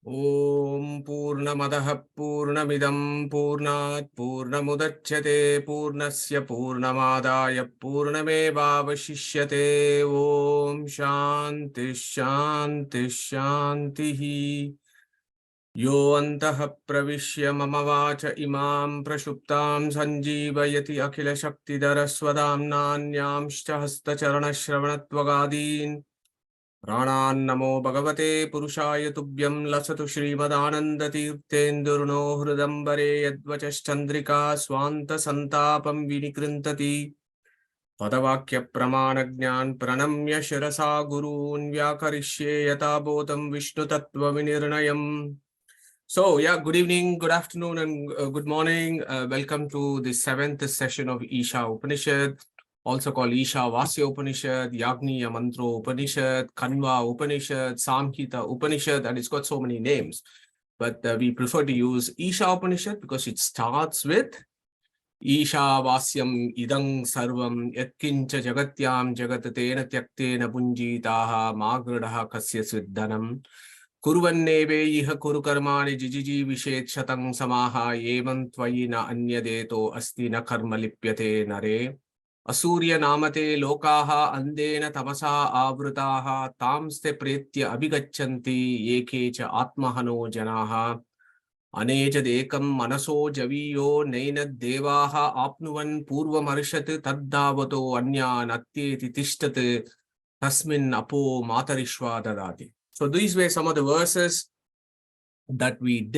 Om Purnamadaha Purnamidam Purnat Purnamudachyate Purnasya Purnamadaya Purnamevavashishyate Om Shanti Shanti Shantihi Yo Antaha Pravishya Mama Vacha Imam Prashuptam Sanjeevayati Akhila Shakti Daraswadamnanyam Shtahasta Charana Shravanatvagadim Pranannamo Bhagavate Purushaya Tubhyam Lasatu Srimadanandatirthendurno Hrudambare Yadvachaschandrika Swanta Santapam Vinikrintati Padavakya Pramanagnan Pranamya Shirasa Gurun Vyakarishye Yatabodham Vishnu Tattva Vinirnayam. So, yeah, good evening, good afternoon, and good morning. Welcome to the 7th session of Isha Upanishad, also called Ishavasya Upanishad, Yagniya Mantropanishad, Kanva Upanishad, Samhitopanishad, and it's got so many names. But we prefer to use Isha Upanishad because it starts with Ishavasyam idang sarvam yatkincha jagatyam jagatatena tyaktena punjitaha magradaha kasya siddhanam kurvanneve iha kuru karmani jijiji vishet shatang samaha evam tvayina anyadeto asti na karma lipyate nare Asurya namate lokaha andena tamasa avrutaha tamste pretya abhigachanti yekecha atmahano janaha Anejad ekam manaso javiyo nainad devaha apnuvan purvamarshad taddavato anyan atyeti tishtat tasmin apo matarishva dadati. So these were some of the verses that we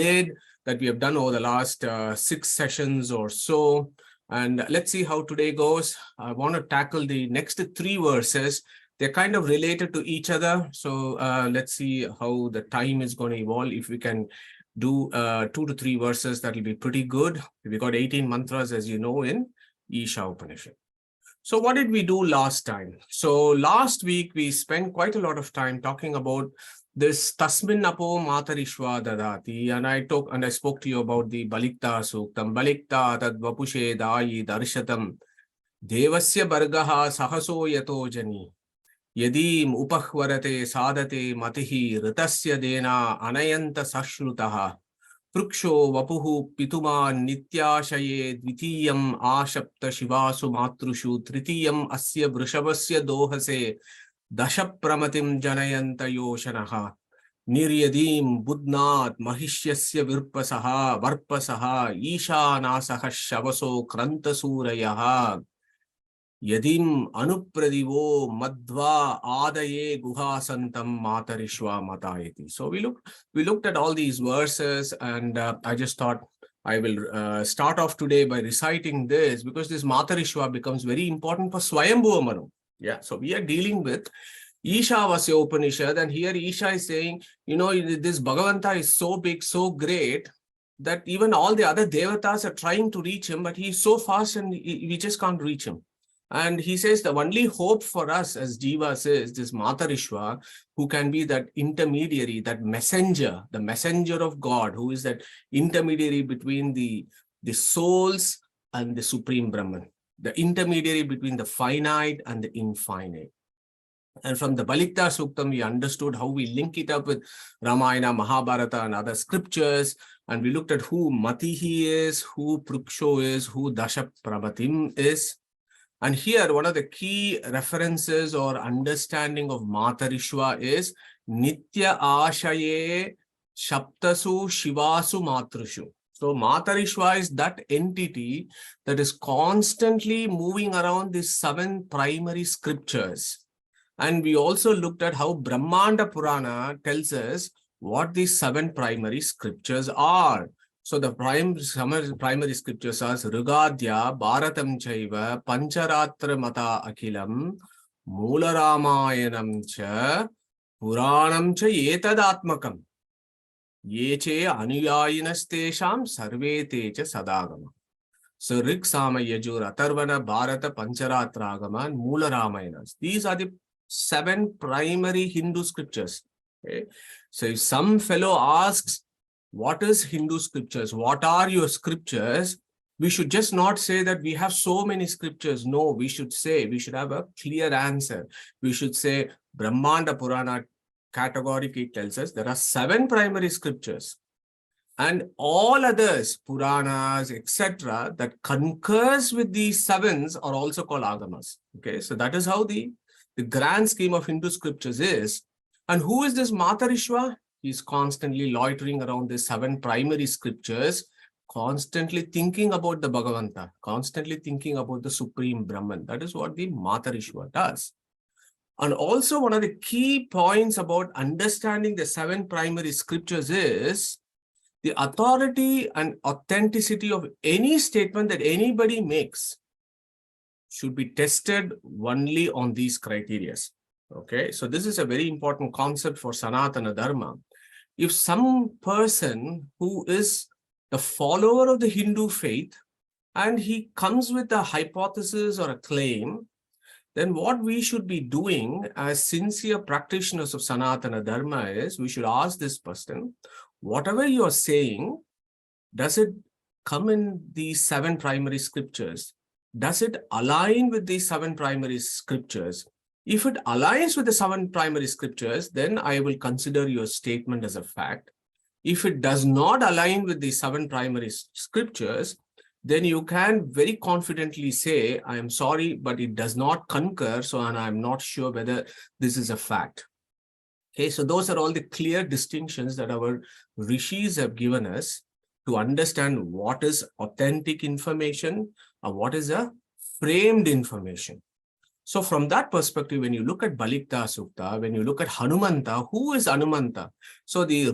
have done over the last 6 sessions or so. And let's see how today goes. I want to tackle the next 3 verses. They're kind of related to each other. So let's see how the time is going to evolve. If we can do 2 to 3 verses, that will be pretty good. We got 18 mantras, as you know, in Isha Upanishad. So what did we do last time? So last week, we spent quite a lot of time talking about this Tasmin Apo Matarishva Dadati, and I spoke to you about the Balikta Suktam, Balikta Tad Vapushe Dayi Darshatam, Devasya Bargaha Sahaso Yato Jani, Yadim Upahvarate Sadate Matihi Ritasya Dena Anayanta Sashrutaha, Pruksho Vapuhu Pituma Nityashaye Dvitiyam Ashapta Shivasu Matrushu Tritiyam Asya Vrishavasya Dohase Dashapramatim Janayanta Yoshanaha Niryadim Budnat Mahishyasya Varpasaha Ishanasaha Shavaso Krantasurayaha Yadim Anupradivo Madhva Adaye Guhasantam Matarishwa Matayati. So we looked at all these verses, and I just thought I will start off today by reciting this, because this Matarishwa becomes very important for Svayambu Manu. Yeah, so we are dealing with Ishavasya Upanishad, and here Isha is saying, this Bhagavanta is so big, so great, that even all the other devatas are trying to reach him, but he's so fast and we just can't reach him. And he says the only hope for us as Jivas is this Matarishwa, who can be that intermediary, that messenger, the messenger of God, who is that intermediary between the souls and the Supreme Brahman, the intermediary between the finite and the infinite. And from the Balikta Suktam, we understood how we link it up with Ramayana, Mahabharata, and other scriptures. And we looked at who Matihi is, who Pruksho is, who Dashapramatim is. And here, one of the key references or understanding of Matarishwa is Nitya Ashaye Shaptasu Shivasu Matrushu. So Matarishwa is that entity that is constantly moving around these 7 primary scriptures. And we also looked at how Brahmanda Purana tells us what these 7 primary scriptures are. So the primary scriptures are Rugadya, Bharatam Chaiva, Pancharatra Mata Akilam, Mula Ramayanam Cha, Puranam Cha Yetadatmakam, Yeche Anuyayinastesham Sarve Techa Sadagama. So Rig Sama Yajur, Atharvana, Bharata, Pancharatra Agama, and Mula Ramayanas. These are the 7 primary Hindu scriptures. Okay? So if some fellow asks, what is Hindu scriptures? What are your scriptures? We should just not say that we have so many scriptures. No, we should have a clear answer. We should say Brahmanda Purana categorically tells us there are 7 primary scriptures. And all others, Puranas, etc., that concurs with these 7s are also called Agamas. Okay, so that is how the grand scheme of Hindu scriptures is. And who is this Matarishwa? He's constantly loitering around the 7 primary scriptures, constantly thinking about the Bhagavanta, constantly thinking about the Supreme Brahman. That is what the Matarishwa does. And also one of the key points about understanding the 7 primary scriptures is the authority and authenticity of any statement that anybody makes should be tested only on these criteria. Okay, so this is a very important concept for Sanatana Dharma. If some person who is the follower of the Hindu faith and he comes with a hypothesis or a claim, then what we should be doing as sincere practitioners of Sanatana Dharma is we should ask this person, whatever you are saying, does it come in these 7 primary scriptures? Does it align with these 7 primary scriptures? If it aligns with the 7 primary scriptures, then I will consider your statement as a fact. If it does not align with the 7 primary scriptures, then you can very confidently say, I am sorry, but it does not concur, so and I'm not sure whether this is a fact. Okay, so those are all the clear distinctions that our rishis have given us to understand what is authentic information and what is a framed information. So from that perspective, when you look at Balikta Sukta, when you look at Hanumanta, who is Hanumanta? So the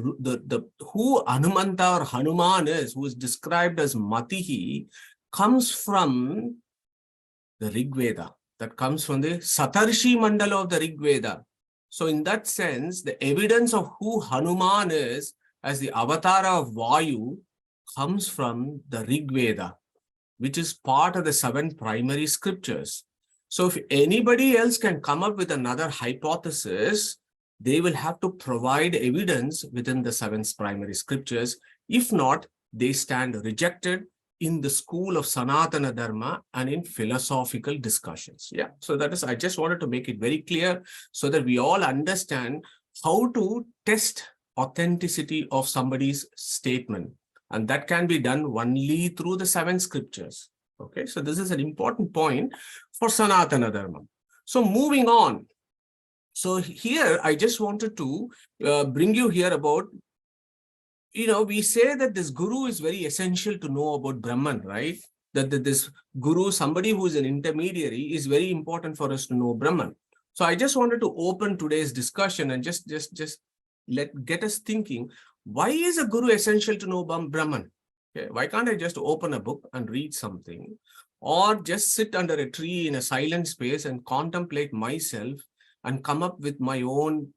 who Hanumanta or Hanuman is, who is described as Matihi, comes from the Rig Veda. That comes from the Satarshi Mandala of the Rig Veda. So in that sense, the evidence of who Hanuman is as the avatar of Vayu comes from the Rig Veda, which is part of the 7 primary scriptures. So if anybody else can come up with another hypothesis, they will have to provide evidence within the 7 primary scriptures. If not, they stand rejected in the school of Sanatana Dharma and in philosophical discussions. Yeah, so that is, I just wanted to make it very clear so that we all understand how to test authenticity of somebody's statement. And that can be done only through the 7 scriptures. Okay, so this is an important point for Sanatana Dharma. So moving on. So here, I just wanted to bring you here about, we say that this guru is very essential to know about Brahman, right? That this guru, somebody who is an intermediary, is very important for us to know Brahman. So I just wanted to open today's discussion and just get us thinking, why is a guru essential to know Brahman? Okay, why can't I just open a book and read something, or just sit under a tree in a silent space and contemplate myself and come up with my own,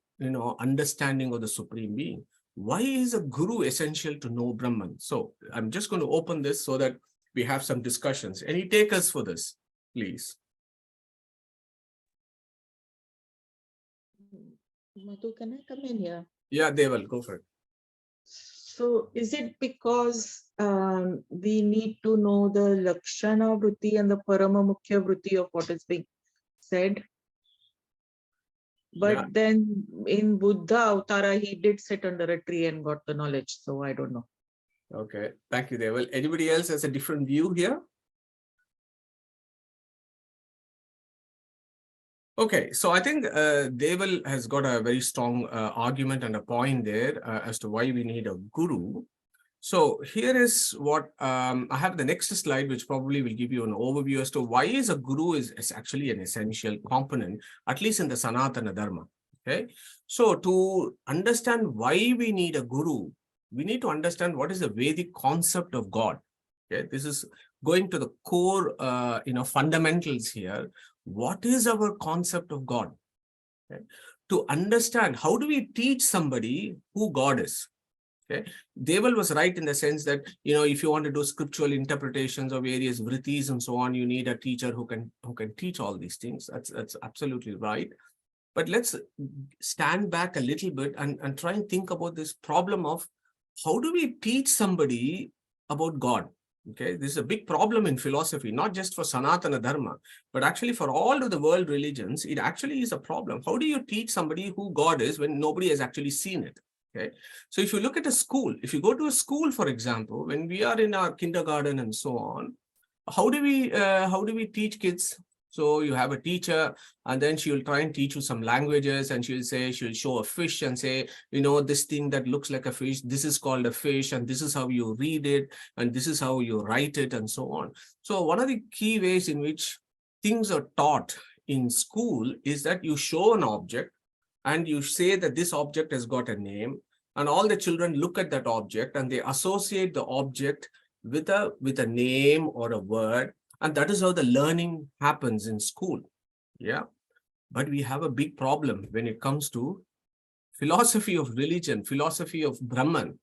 understanding of the Supreme Being? Why is a guru essential to know Brahman? So I'm just going to open this so that we have some discussions. Any takers for this, please? Madhu, can I come in here? Yeah, they will go for it. So is it because we need to know the Lakshana Vritti and the Parama Mukhya Vritti of what is being said? But then in Buddha Avtara, he did sit under a tree and got the knowledge. So I don't know. Okay, thank you, Deval. Anybody else has a different view here? Okay, so I think Deval has got a very strong argument and a point there as to why we need a guru. So here is what I have the next slide, which probably will give you an overview as to why is a guru is actually an essential component, at least in the Sanatana Dharma. Okay, so to understand why we need a guru, we need to understand what is the Vedic concept of God. Okay, this is going to the core, fundamentals here. What is our concept of God? Okay, to understand, how do we teach somebody who God is? Okay, Deval was right in the sense that, if you want to do scriptural interpretations of various vrittis and so on, you need a teacher who can teach all these things. That's absolutely right. But let's stand back a little bit and try and think about this problem of how do we teach somebody about God? Okay, this is a big problem in philosophy, not just for Sanatana Dharma, but actually for all of the world religions. It actually is a problem. How do you teach somebody who God is when nobody has actually seen it? Okay, so if you look at a school, if you go to a school, for example, when we are in our kindergarten and so on, how do we teach kids? So you have a teacher, and then she will try and teach you some languages, and she'll show a fish and say, this thing that looks like a fish, this is called a fish, and this is how you read it, and this is how you write it, and so on. So one of the key ways in which things are taught in school is that you show an object and you say that this object has got a name, and all the children look at that object and they associate the object with a name or a word, and that is how the learning happens in school. Yeah, but we have a big problem when it comes to philosophy of religion, philosophy of Brahman,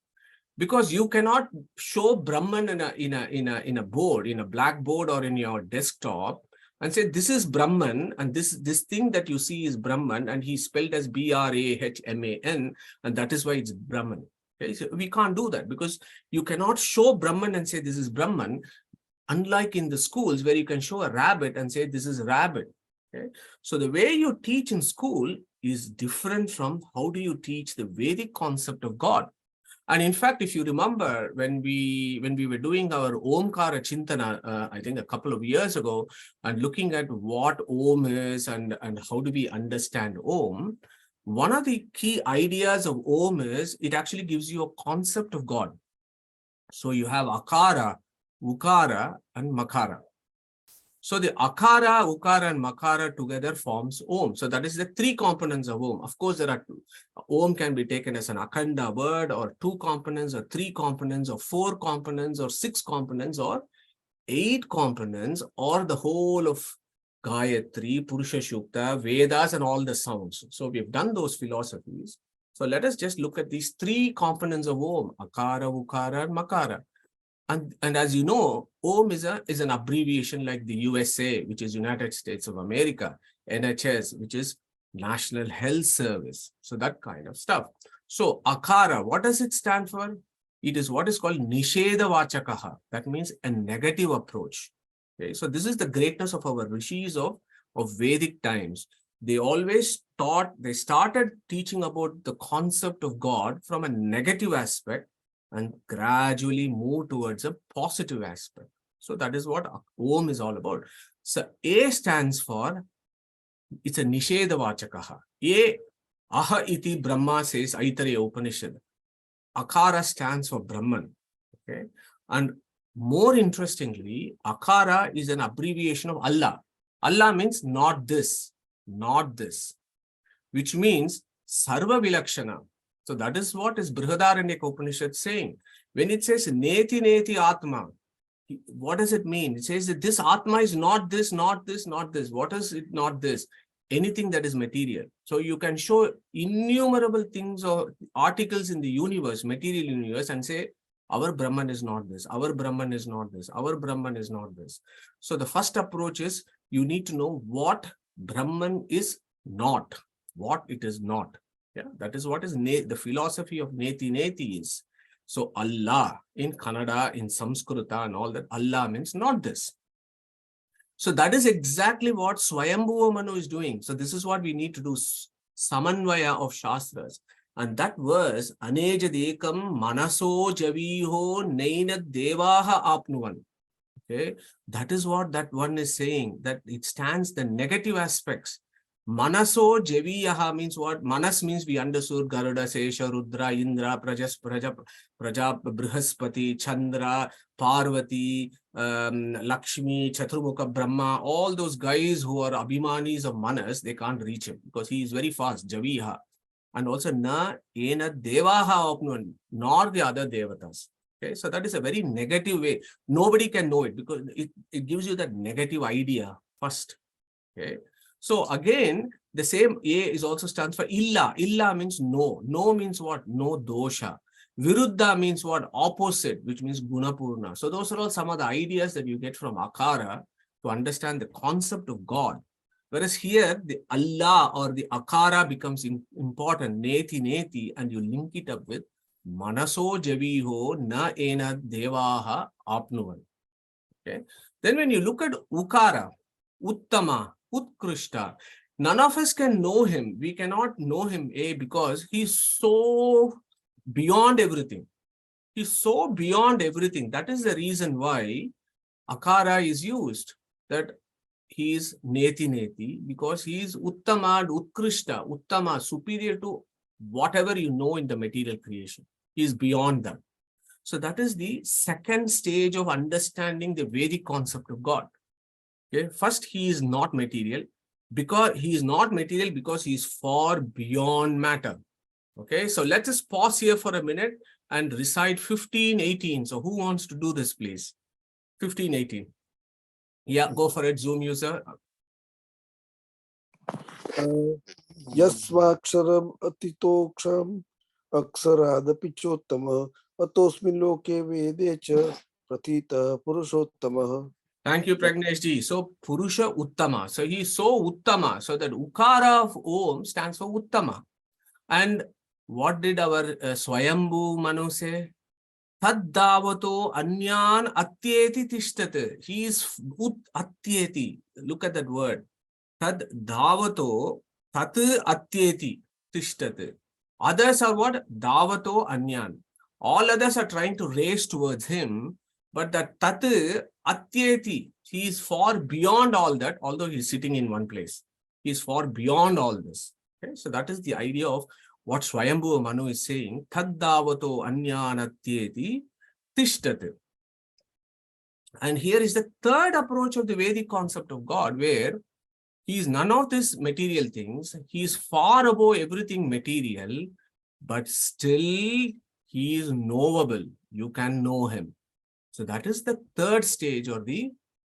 because you cannot show Brahman in a board, in a blackboard or in your desktop, and say this is Brahman, and this thing that you see is Brahman, and he's spelled as Brahman, and that is why it's Brahman. Okay, so we can't do that, because you cannot show Brahman and say this is Brahman, unlike in the schools where you can show a rabbit and say this is rabbit. Okay, so the way you teach in school is different from how do you teach the Vedic concept of God. And in fact, if you remember, when we were doing our Omkara Chintana, I think a couple of years ago, and looking at what Om is and how do we understand Om, one of the key ideas of Om is it actually gives you a concept of God. So you have Akara, Ukara, and Makara. So the Akara, Ukara, and Makara together forms Om. So that is the three components of Om. Of course, there are two. Om can be taken as an Akhanda word, or two components, or three components, or four components, or six components, or 8 components, or the whole of Gayatri, Purusha Shukla, Vedas, and all the sounds. So we've done those philosophies. So let us just look at these 3 components of Om: Akara, Ukara, and Makara. And as you know, Om is an abbreviation like the USA, which is United States of America, NHS, which is National Health Service. So that kind of stuff. So Akara, what does it stand for? It is what is called Nisheda Vachakaha. That means a negative approach. Okay, so this is the greatness of our Rishis of Vedic times. They always started teaching about the concept of God from a negative aspect, and gradually move towards a positive aspect. So that is what Om is all about. So A stands for, it's a Nisheda Vachakaha. A, Aha iti Brahma says Aitareya Upanishad. Akara stands for Brahman. Okay. And more interestingly, Akara is an abbreviation of Allah. Allah means not this, which means Sarva Vilakshana. So that is what is Brihadaranyaka Upanishad saying. When it says Neti Neti Atma, what does it mean? It says that this Atma is not this, not this, not this. What is it not this? Anything that is material. So you can show innumerable things or articles in the universe, material universe, and say, our Brahman is not this, our Brahman is not this, our Brahman is not this. So the first approach is you need to know what Brahman is not, what it is not. Yeah, that is what is the philosophy of Neti Neti is. So Allah in Kannada, in Sanskrita and all that, Allah means not this. So that is exactly what Svayambu Manu is doing. So this is what we need to do, Samanvaya of Shastras. And that verse, Anejadekam Manaso Javiho Nainad Devaha Apnuvan. Okay, that is what that one is saying, that it stands the negative aspects. Manaso Javiyaha means what? Manas means we understood Garuda, Sesha, Rudra, Indra, Praja, Brihaspati, Chandra, Parvati, Lakshmi, Chaturmukha, Brahma, all those guys who are Abhimanis of Manas, they can't reach him because he is very fast, Javiha. And also, Na Ena Devaha Opnuan, nor the other Devatas. Okay, so that is a very negative way. Nobody can know it because it gives you that negative idea first. Okay. So again, the same A is also stands for Illa. Illa means no. No means what? No dosha. Viruddha means what? Opposite, which means Gunapurna. So those are all some of the ideas that you get from Akara to understand the concept of God. Whereas here, the Allah or the Akara becomes important, Neti Neti, and you link it up with Manaso Javiho Na Ena Devaha Apnuvan. Okay. Then when you look at Ukara, Uttama, Utkrishta, none of us can know him. We cannot know him, because he's so beyond everything. He's so beyond everything. That is the reason why Akara is used. That he is Neti Neti, because he is Uttama and Utkrishta, Uttama, superior to whatever you know in the material creation. He is beyond that. So that is the second stage of understanding the Vedic concept of God. Okay. First, he is not material, because he is not material because he is far beyond matter. Okay, so let us pause here for a minute and recite 15:18. So who wants to do this, please? 15:18. Yeah, go for it, Zoom user. यस्वाक्षरम् अतितोक्षरम् अक्षरादपि चोत्तमः अतोऽस्मिन् लोके वेदे च प्रथितः पुरुषोत्तमः. Thank you, Pragnesh ji. So Purusha Uttama. So he is so Uttama. So that Ukara of Om stands for Uttama. And what did our Svayambu Manu say? Tad davato anyan atyeti tishtate. He is atyeti. Look at that word. Tad davato tat atyeti tishtate. Others are what? Davato anyan. All others are trying to race towards him, but that tat atyeti, he is far beyond all that, although he is sitting in one place. He is far beyond all this. Okay, so that is the idea of what Svayambhu Manu is saying. Tad davato anyan atyeti tishtate. And here is the third approach of the Vedic concept of God, where he is none of these material things. He is far above everything material, but still he is knowable. You can know him. So that is the third stage, or the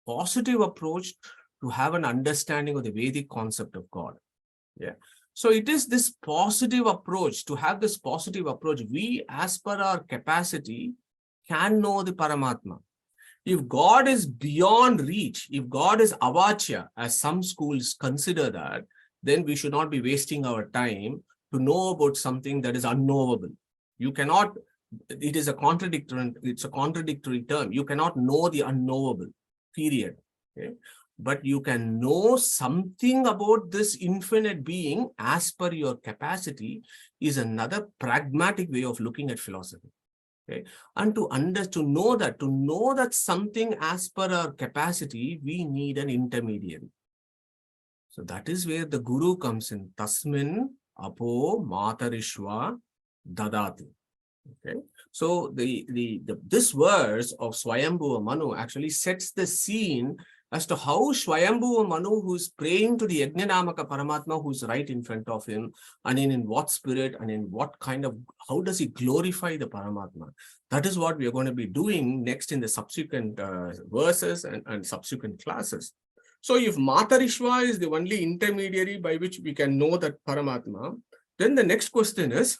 positive approach to have an understanding of the Vedic concept of God. Yeah. So it is this positive approach, to have this positive approach, we, as per our capacity, can know the Paramatma. If God is beyond reach, if God is avachya, as some schools consider that, then we should not be wasting our time to know about something that is unknowable. You cannot, it is a contradictory, it's a contradictory term. You cannot know the unknowable, period. Okay? But you can know something about this infinite being as per your capacity is another pragmatic way of looking at philosophy. Okay? And to know that something as per our capacity, we need an intermediary. So that is where the guru comes in. Tasmin apo matarishva dadati. Okay. So this verse of Svayambhu Manu actually sets the scene as to how Svayambhu Manu, who is praying to the Yagnanamaka Paramatma, who is right in front of him, and in what spirit and in what kind of, how does he glorify the Paramatma? That is what we are going to be doing next in the subsequent verses and subsequent classes. So if Matarishva is the only intermediary by which we can know that Paramatma, then the next question is,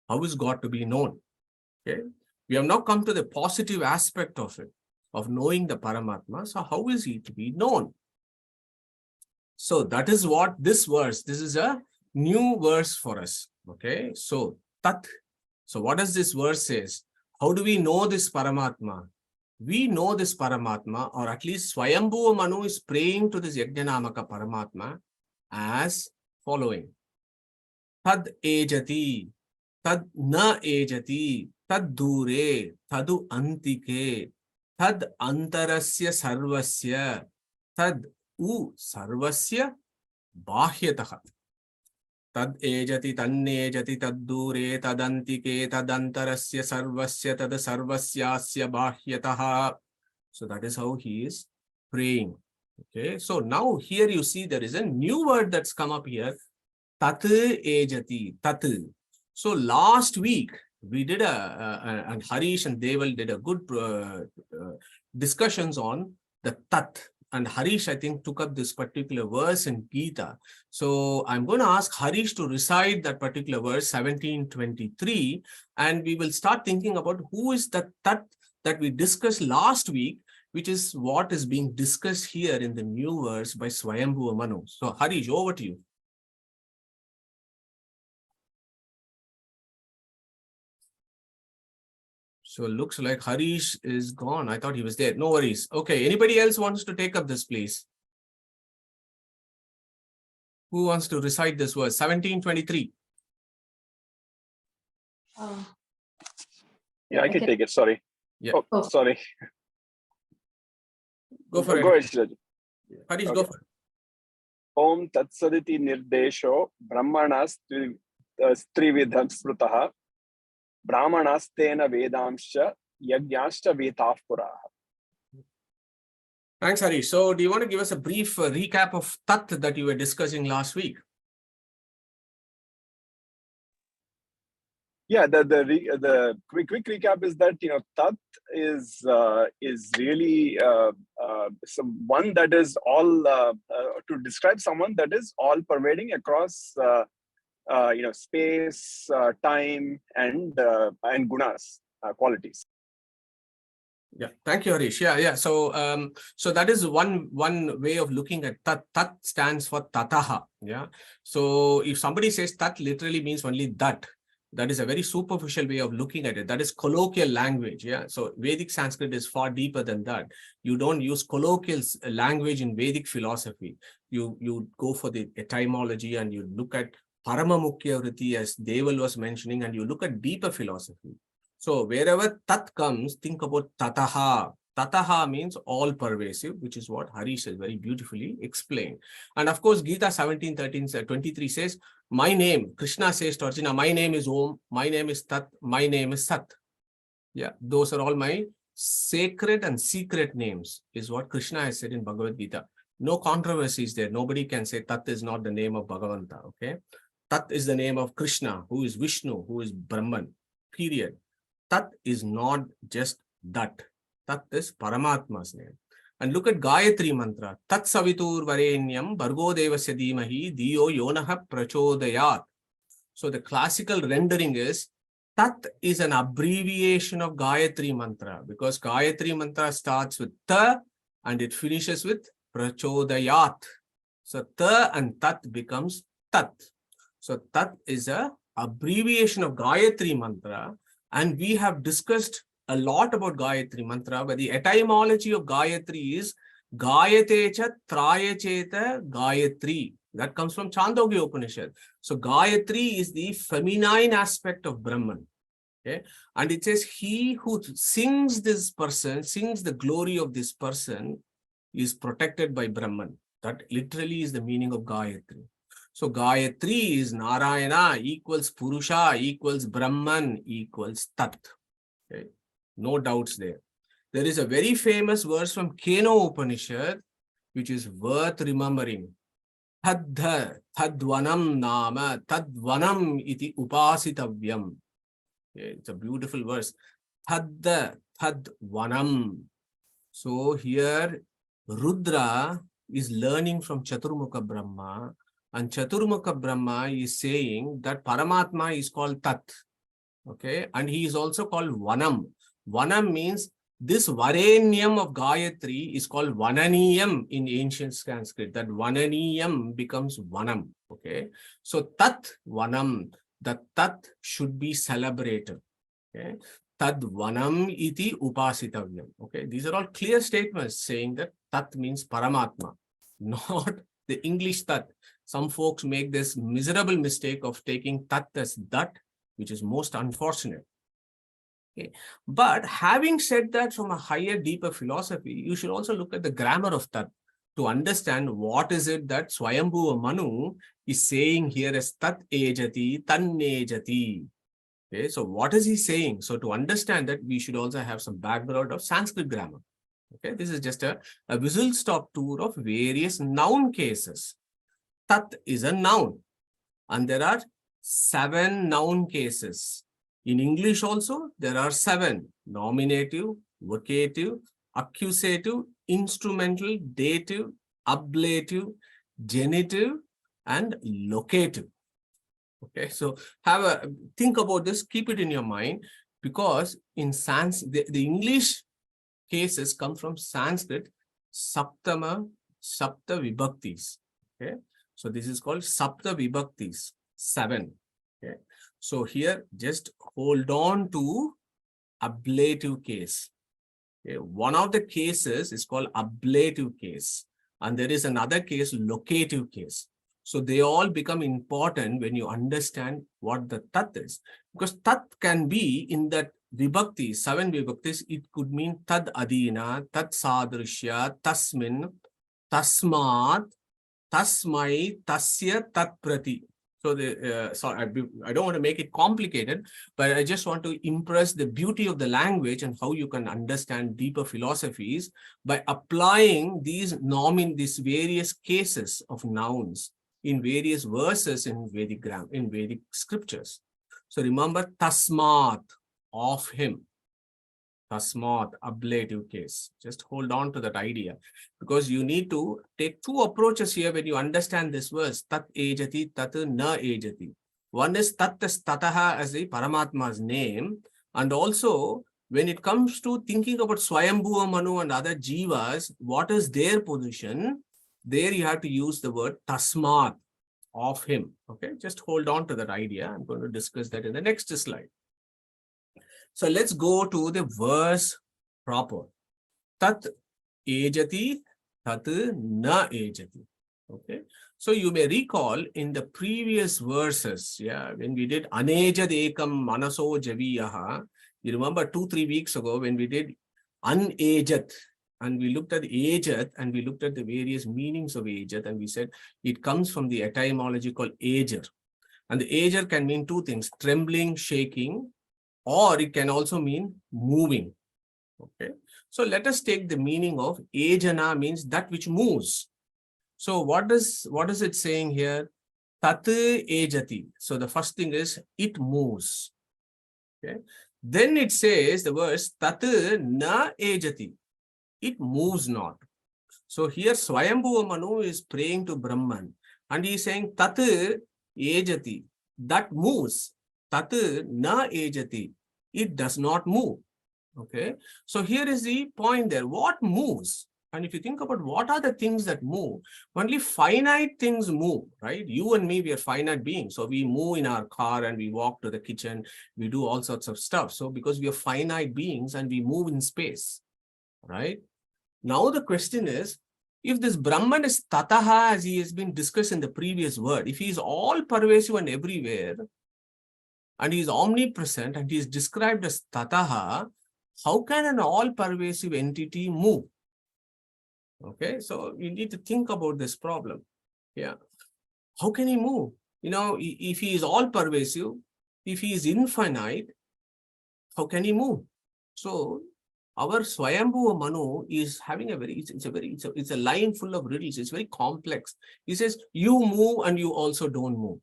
how is God to be known? Okay. We have now come to the positive aspect of it, of knowing the Paramatma. So how is he to be known? So that is what this verse, this is a new verse for us. Okay. So Tat. So what does this verse says? How do we know this Paramatma? We know this Paramatma, or at least Svayambhu Manu is praying to this Yagnanamaka Paramatma as following. Tad ejati, tad na ejati, tad dure, tadu antike, tad antarasya sarvasya, tad u sarvasya bahyataha. Tad ejati, tannejati, tad dure, tad antike, tad antarasya sarvasya, tad sarvasyasya bahyataha. So that is how he is praying. Okay. So now here you see there is a new word that's come up here. Tat ejati, tat. So last week we did and Harish and Deval did a good discussions on the tat. And Harish, I think, took up this particular verse in Gita. So I'm going to ask Harish to recite that particular verse, 17:23, and we will start thinking about who is the tat that we discussed last week, which is what is being discussed here in the new verse by Svayambhu Manu. So Harish, over to you. So it looks like Harish is gone. I thought he was there. No worries. Okay, anybody else wants to take up this, please? Who wants to recite this verse? 1723. Yeah, I can take it. Sorry. Yeah. Oh, sorry. Go for it. Go ahead, Shilaj. Harish, Okay. go for it. Om Tatsaditi Nirdesho Brahmanas Trividham Sprutaha Brahmanastena Vedamsha Yagyascha Vetah Puraha. Thanks, Harish. So do you want to give us a brief recap of Tat that you were discussing last week? Yeah, the quick recap is that Tat is really one that is all to describe someone that is all pervading across space, time, and gunas, qualities. Yeah, thank you, Harish. Yeah. So so that is one way of looking at Tat. Tat stands for Tataha. Yeah. So if somebody says Tat literally means only that. That is a very superficial way of looking at it. That is colloquial language. Yeah. So Vedic Sanskrit is far deeper than that. You don't use colloquial language in Vedic philosophy. You go for the etymology and you look at Paramamukya Vritti, as Deval was mentioning, and you look at deeper philosophy. So wherever Tat comes, think about Tataha. Tataha means all pervasive, which is what Harish has very beautifully explained. And of course, Gita 17:23 says, my name, Krishna says to Arjuna, my name is Om, my name is Tat, my name is Sat. Yeah, those are all my sacred and secret names, is what Krishna has said in Bhagavad Gita. No controversies there. Nobody can say Tat is not the name of Bhagavanta. Okay. Tat is the name of Krishna, who is Vishnu, who is Brahman. Period. Tat is not just that. Tat is Paramatma's name. And look at Gayatri mantra. Tat savitur varenyam bhargo devasya dhimahi diyo yonaha prachodayat. So the classical rendering is Tat is an abbreviation of Gayatri mantra, because Gayatri mantra starts with Ta and it finishes with prachodayat. So Ta and Tat becomes Tat. So Tat is a abbreviation of Gayatri mantra. And we have discussed a lot about Gayatri mantra, but the etymology of Gayatri is Gayatecha Trayacheta Gayatri. That comes from Chandogya Upanishad. So Gayatri is the feminine aspect of Brahman. Okay? And it says, he who sings this person, sings the glory of this person, is protected by Brahman. That literally is the meaning of Gayatri. So Gayatri is Narayana equals Purusha equals Brahman equals Tat. Okay? No doubts there. There is a very famous verse from Keno Upanishad, which is worth remembering. Tadha Tadvanam Nama Tadvanam iti upasitavyam. Okay, it's a beautiful verse. Tadha Tadvanam. So here Rudra is learning from Chaturmukha Brahma, and Chaturmukha Brahma is saying that Paramatma is called Tat. Okay, and he is also called Vanam. Vanam means this Varenyam of Gayatri is called Vananiyam in ancient Sanskrit. That Vananiyam becomes Vanam. Okay, so Tat Vanam, the Tat should be celebrated. Okay, Tad Vanam iti upasitavyam. Okay, these are all clear statements saying that Tat means Paramatma, not the English Tat. Some folks make this miserable mistake of taking Tat as that, which is most unfortunate. Okay. But having said that, from a higher, deeper philosophy, you should also look at the grammar of Tat to understand what is it that Svayambu or Manu is saying here as Tat ejati, tan ejati. Okay, so what is he saying? So to understand that, we should also have some background of Sanskrit grammar. Okay, this is just a visual stop tour of various noun cases. Tat is a noun, and there are 7 noun cases. In English also, there are 7: nominative, vocative, accusative, instrumental, dative, ablative, genitive, and locative. Okay, so think about this, keep it in your mind, because in Sanskrit, the English cases come from Sanskrit Saptama, Sapta Vibhaktis. Okay, so this is called Sapta Vibhaktis, 7. Okay, so here just hold on to ablative case. Okay, one of the cases is called ablative case, and there is another case, locative case. So they all become important when you understand what the tat is, because tat can be in that vibhakti, 7 vibhaktis. It could mean tad adina, tad sadrishya, tasmin, tasmat, tasmai, tasya, tat prati. So I don't want to make it complicated, but I just want to impress the beauty of the language and how you can understand deeper philosophies by applying these various cases of nouns in various verses in Vedic scriptures. So remember, tasmat, of him. Tasmat, ablative case. Just hold on to that idea, because you need to take two approaches here when you understand this verse. Tat ejati, tat na ejati. One is tat tataha as the Paramatma's name, and also when it comes to thinking about Svayambu, Manu and other jivas, what is their position? There you have to use the word tasmat, of him. Okay, just hold on to that idea. I'm going to discuss that in the next slide. So let's go to the verse proper. Tat ejati, tat na ejati. Okay. So you may recall in the previous verses, when we did anejad ekam manaso javiyaha, you remember 2-3 weeks ago when we did unejat, and we looked at ejat and we looked at the various meanings of ejat, and we said it comes from the etymology called Yajur. And the Yajur can mean two things: trembling, shaking, or it can also mean moving. Okay. So let us take the meaning of ejana, means that which moves. So what is it saying here? Tat ejati. So the first thing is it moves. Okay. Then it says the verse tat na ejati. It moves not. So here Svayambu Manu is praying to Brahman, and he is saying tat ejati, that moves. Tat na ejati, it does not move. Okay. So here is the point there. What moves? And if you think about what are the things that move, only finite things move, right? You and me, we are finite beings. So we move in our car and we walk to the kitchen. We do all sorts of stuff. So because we are finite beings and we move in space, right? Now the question is, if this Brahman is tataha, as he has been discussed in the previous word, if he is all pervasive and everywhere, and he is omnipresent and he is described as tataha, how can an all-pervasive entity move? Okay, so you need to think about this problem. Yeah. How can he move? You know, if he is all-pervasive, if he is infinite, how can he move? So our Svayambu Manu is having it's a line full of riddles. It's very complex. He says, you move and you also don't move.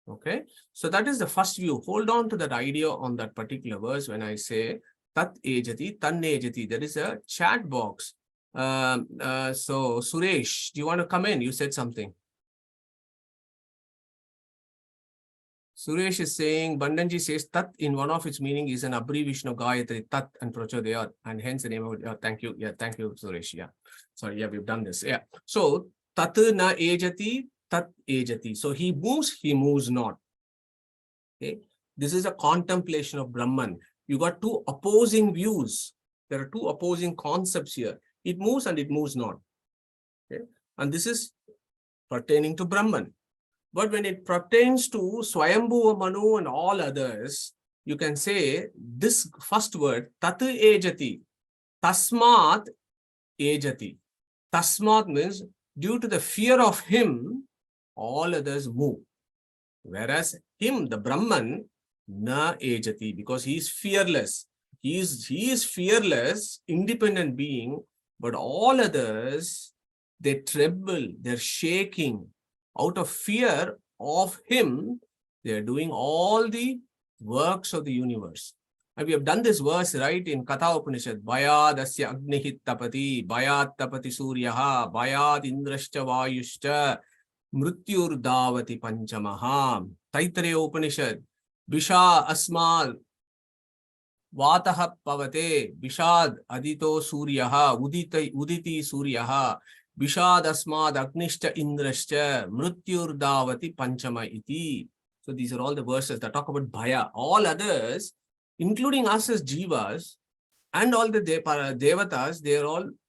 Okay, so that is the first view. Hold on to that idea on that particular verse when I say tat ejati, tan ejati. There is a chat box. So Suresh, do you want to come in? You said something. Suresh is saying, Bandanji says tat in one of its meaning is an abbreviation of Gayatri, tat and prachodayat, and hence the name of it. Thank you. Yeah, thank you, Suresh. Yeah. Sorry, yeah, we've done this. Yeah. So tat na ejati, tat ejati. So he moves not. Okay. This is a contemplation of Brahman. You got two opposing views. There are two opposing concepts here. It moves and it moves not. Okay. And this is pertaining to Brahman. But when it pertains to Svayambu Manu and all others, you can say this first word, tat ejati, tasmat ejati. Tasmat means due to the fear of him, all others move. Whereas him, the Brahman, na ejati, because he is fearless. He is fearless, independent being, but all others, they tremble, they're shaking. Out of fear of him, they are doing all the works of the universe. And we have done this verse, right, in Katha Upanishad. Bhayad asya agnihit tapati, bhayad tapati suryaha, bhayad indrashcha vayushcha, mrityur davati panchamaha. Taittiriya Upanishad. Bisha asmal vataha pavate, bishad adito suryaha, uditi suryaha. Vishad asmad agnishcha indrashcha mrityur davati panchama iti. So these are all the verses that talk about bhaya. All others, including us as jivas and all the devatas,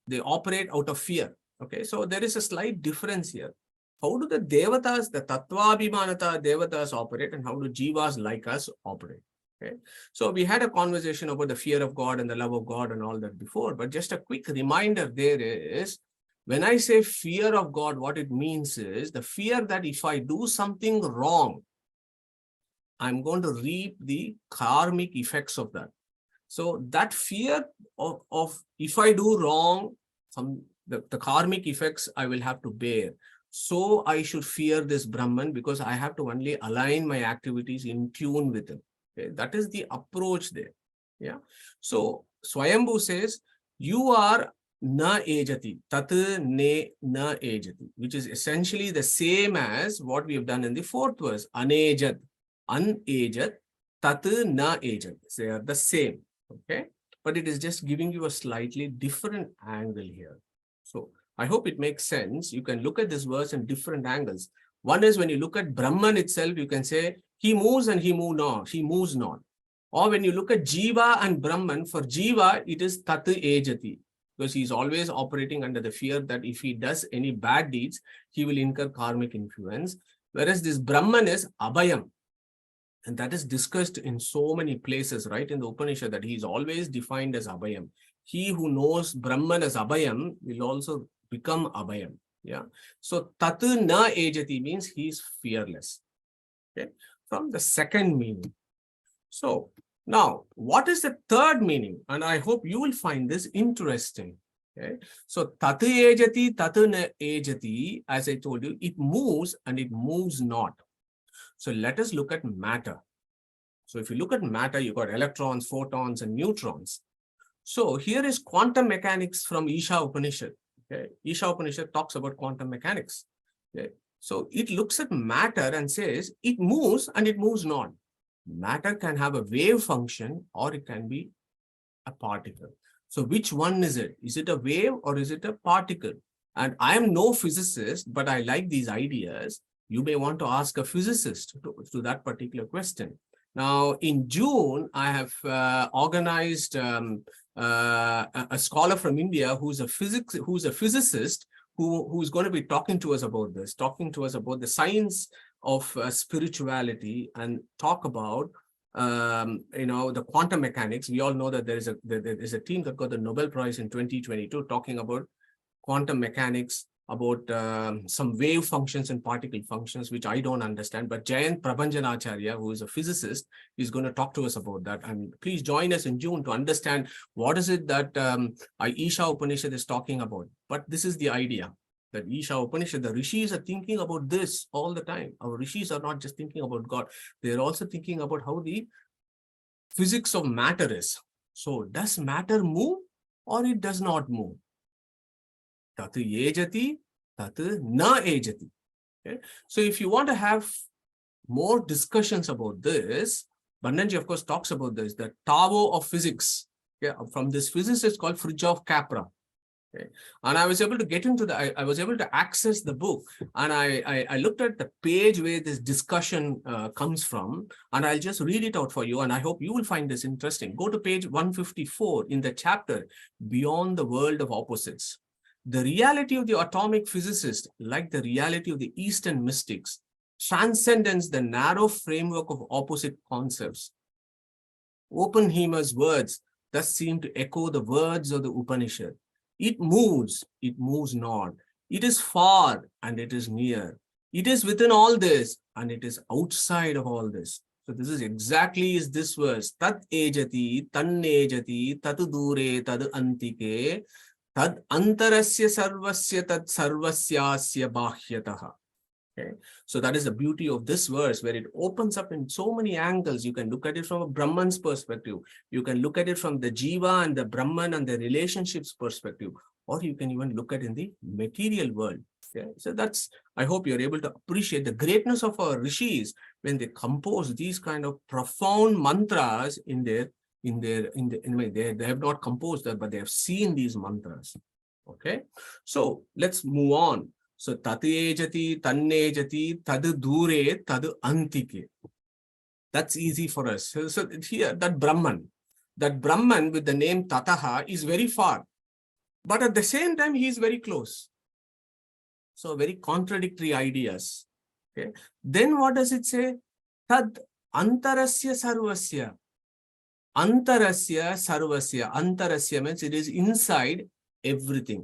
they operate out of fear. Okay, so there is a slight difference here. How do the devatas, the tattvabhimanata devatas operate, and how do jivas like us operate? Okay, so we had a conversation about the fear of God and the love of God and all that before, but just a quick reminder there is, when I say fear of God, what it means is the fear that if I do something wrong, I'm going to reap the karmic effects of that. So that fear of if I do wrong, the karmic effects I will have to bear. So I should fear this Brahman because I have to only align my activities in tune with him. Okay? That is the approach there. Yeah. So Svayambu says, you are na ejati, tat ne na ejati, which is essentially the same as what we have done in the fourth verse, anejat, unejat, tat na ejat. They are the same. Okay, but it is just giving you a slightly different angle here. So I hope it makes sense. You can look at this verse in different angles. One is when you look at Brahman itself, you can say he moves and he moves not. Or when you look at Jiva and Brahman, for Jiva it is tat ejati, because he is always operating under the fear that if he does any bad deeds, he will incur karmic influence. Whereas this Brahman is abhayam. And that is discussed in so many places, right? In the Upanishad, that he is always defined as Abhayam. He who knows Brahman as Abhayam will also become Abhayam. Yeah. So Tatu na ejati means he is fearless. Okay. From the second meaning. So now, what is the third meaning? And I hope you will find this interesting. Okay. So Tatu ejati, Tatu na ejati, as I told you, it moves and it moves not. So let us look at matter. So if you look at matter, you've got electrons, photons, and neutrons. So here is quantum mechanics from Isha Upanishad. Okay? Isha Upanishad talks about quantum mechanics. Okay? So it looks at matter and says it moves and it moves not. Matter can have a wave function or it can be a particle. So which one is it? Is it a wave or is it a particle? And I am no physicist, but I like these ideas. You may want to ask a physicist to that particular question. Now, in June, I have organized a scholar from India who's a physicist who's going to be talking to us about this, talking to us about the science of spirituality and talk about the quantum mechanics. We all know that there is a team that got the Nobel Prize in 2022 talking about quantum mechanics, about some wave functions and particle functions, which I don't understand. But Jayant Prabhanjanacharya, who is a physicist, is going to talk to us about that. And please join us in June to understand what is it that Isha Upanishad is talking about. But this is the idea, that Isha Upanishad, the Rishis are thinking about this all the time. Our Rishis are not just thinking about God. They're also thinking about how the physics of matter is. So does matter move or it does not move? Tatu ejati, tatu na ejati. Okay? So if you want to have more discussions about this, Bandhanji, of course, talks about this, the Tao of physics, from this physicist called Fritjof Capra. Okay. And I was able to get into I was able to access the book, and I looked at the page where this discussion comes from, and I'll just read it out for you, and I hope you will find this interesting. Go to page 154 in the chapter Beyond the World of Opposites. The reality of the atomic physicist, like the reality of the Eastern mystics, transcends the narrow framework of opposite concepts. Oppenheimer's words thus seem to echo the words of the Upanishad. It moves not. It is far and it is near. It is within all this and it is outside of all this. So this is exactly this verse. Tat ejati, tan ejati, tatu dure, tad antike, tad antarasya sarvasya, tad sarvasyasya bahyataha. Okay. So that is the beauty of this verse, where it opens up in so many angles. You can look at it from a Brahman's perspective. You can look at it from the Jiva and the Brahman and the relationships perspective. Or you can even look at it in the material world. Okay. So that's, I hope you're able to appreciate the greatness of our Rishis when they compose these kind of profound mantras they have not composed that, but they have seen these mantras. Okay. So let's move on. So tatu ejati, tanne ejati, tadu dure, tadu antike. That's easy for us. So here, that Brahman with the name Tataha is very far, but at the same time, he is very close. So very contradictory ideas. Okay. Then what does it say? Tad antarasya sarvasya. Antarasya sarvasya. Antarasya means it is inside everything.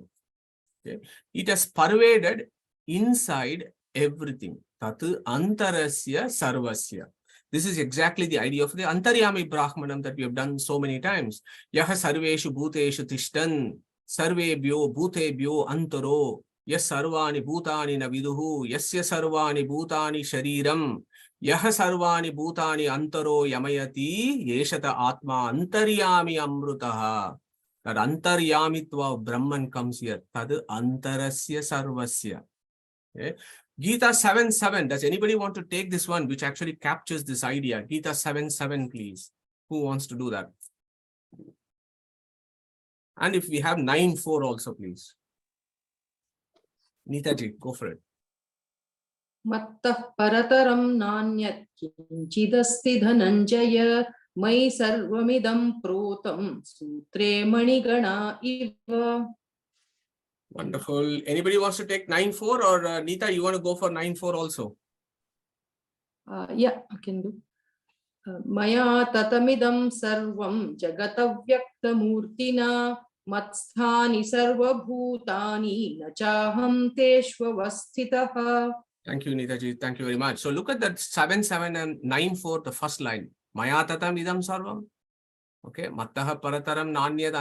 Okay. It has pervaded inside everything. Tat antarasya sarvasya. This is exactly the idea of the Antaryami Brahmanam that we have done so many times. Yaha sarveshu bhuteshu tishtan sarvebhyo bhutebhyo antaro yas sarvani bhutani na viduhu yasya sarvani bhutani shariram yaha sarvani bhutani antaro yamayati yeshata atma antaryami amrutaha. That antaryamitva of Brahman comes here. Tad antarasya sarvasya. Okay. Gita 7:7. Does anybody want to take this one, which actually captures this idea? Gita 7:7, please. Who wants to do that? And if we have 9:4 also, please. Neetaji, go for it. Mattah parataram nanyat kinchidasti dhananjaya mai sarvamidam protam sutre manigana iva. Wonderful. Anybody wants to take 9:4 or Neeta, you want to go for 9:4 also? Yeah, I can do. Maya tatamidam sarvam jagatavyakta murtina matsthani sarva bhutani nachaham teshvavasthitaha. Thank you, Neetaji. Thank you very much. So look at that 7:7 and 9:4, the first line. Maya tatam idam sarvam. Okay. Mattaha parataram nanyad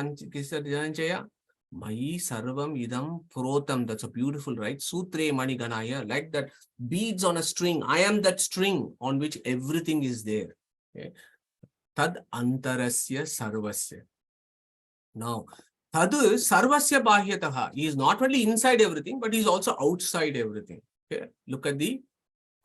anchaya. Mai sarvam idam protam. That's a beautiful, right? Sutre maniganaya. Like that beads on a string. I am that string on which everything is there. Okay. Tad antarasya sarvasya. Now, tad sarvasya bahyataha. He is not only inside everything, but he is also outside everything. Okay. Look at the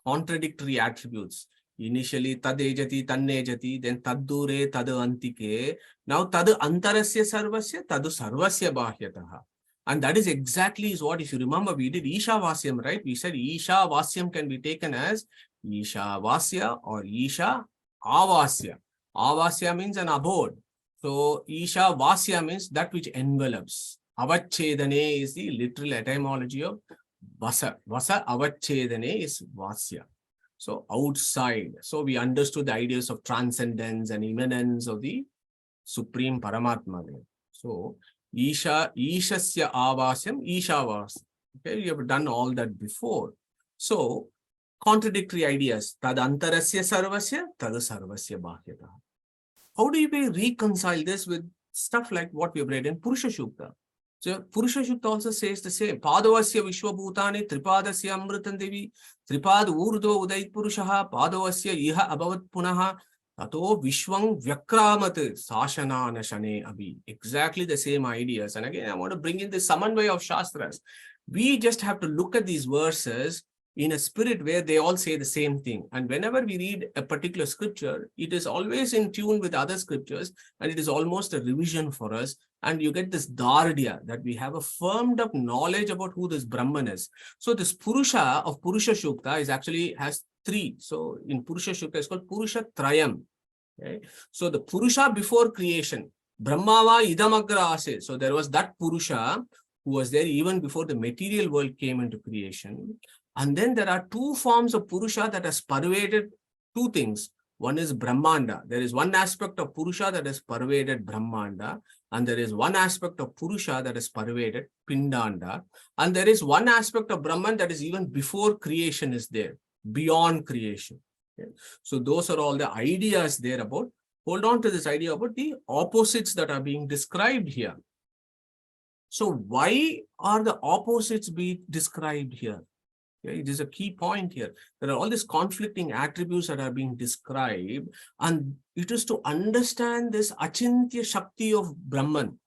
contradictory attributes. Initially, tadejati, tannejati, then taddure, tadu antike. Now, tadu antarasya sarvasya, tadu sarvasya bahyataha. And that is exactly what, if you remember, we did Ishavasyam, right? We said Ishavasyam can be taken as Ishavasya or Isha Avasya. Avasya means an abode. So, Ishavasya means that which envelops. Avachedane is the literal etymology of Vasa. Vasa avachedane is Vasya. So outside. So we understood the ideas of transcendence and immanence of the Supreme Paramatma. So Ishasya avasyam, Ishavasya. Okay, we have done all that before. So contradictory ideas. Tad antarasya sarvasya, tad sarvasya bahyata. How do you reconcile this with stuff like what we have read in Purusha Shukla? So Purusha Shukta also says the same. Padavasya vishwabhutani tripadasya amritan devi tripad urdo udait purushaha padavasya iha abhavat punaha tato vishwang vyakramat sashana nashane abhi. Exactly the same ideas. And again, I want to bring in the samanvaya of Shastras. We just have to look at these verses in a spirit where they all say the same thing. And whenever we read a particular scripture, it is always in tune with other scriptures, and it is almost a revision for us. And you get this dardya, that we have a firmed up knowledge about who this Brahman is. So this Purusha of Purusha Shukta is actually has three. So in Purusha Shukta, it's called Purusha Trayam. Okay? So the Purusha before creation, Brahmava idamagra ase. So there was that Purusha who was there even before the material world came into creation. And then there are two forms of Purusha that has pervaded two things. One is Brahmanda. There is one aspect of Purusha that has pervaded Brahmanda. And there is one aspect of Purusha that has pervaded Pindanda. And there is one aspect of Brahman that is even before creation is there, beyond creation. Okay? So those are all the ideas there about. Hold on to this idea about the opposites that are being described here. So why are the opposites being described here? Okay, it is a key point here. There are all these conflicting attributes that are being described, and it is to understand this achintya shakti of Brahman.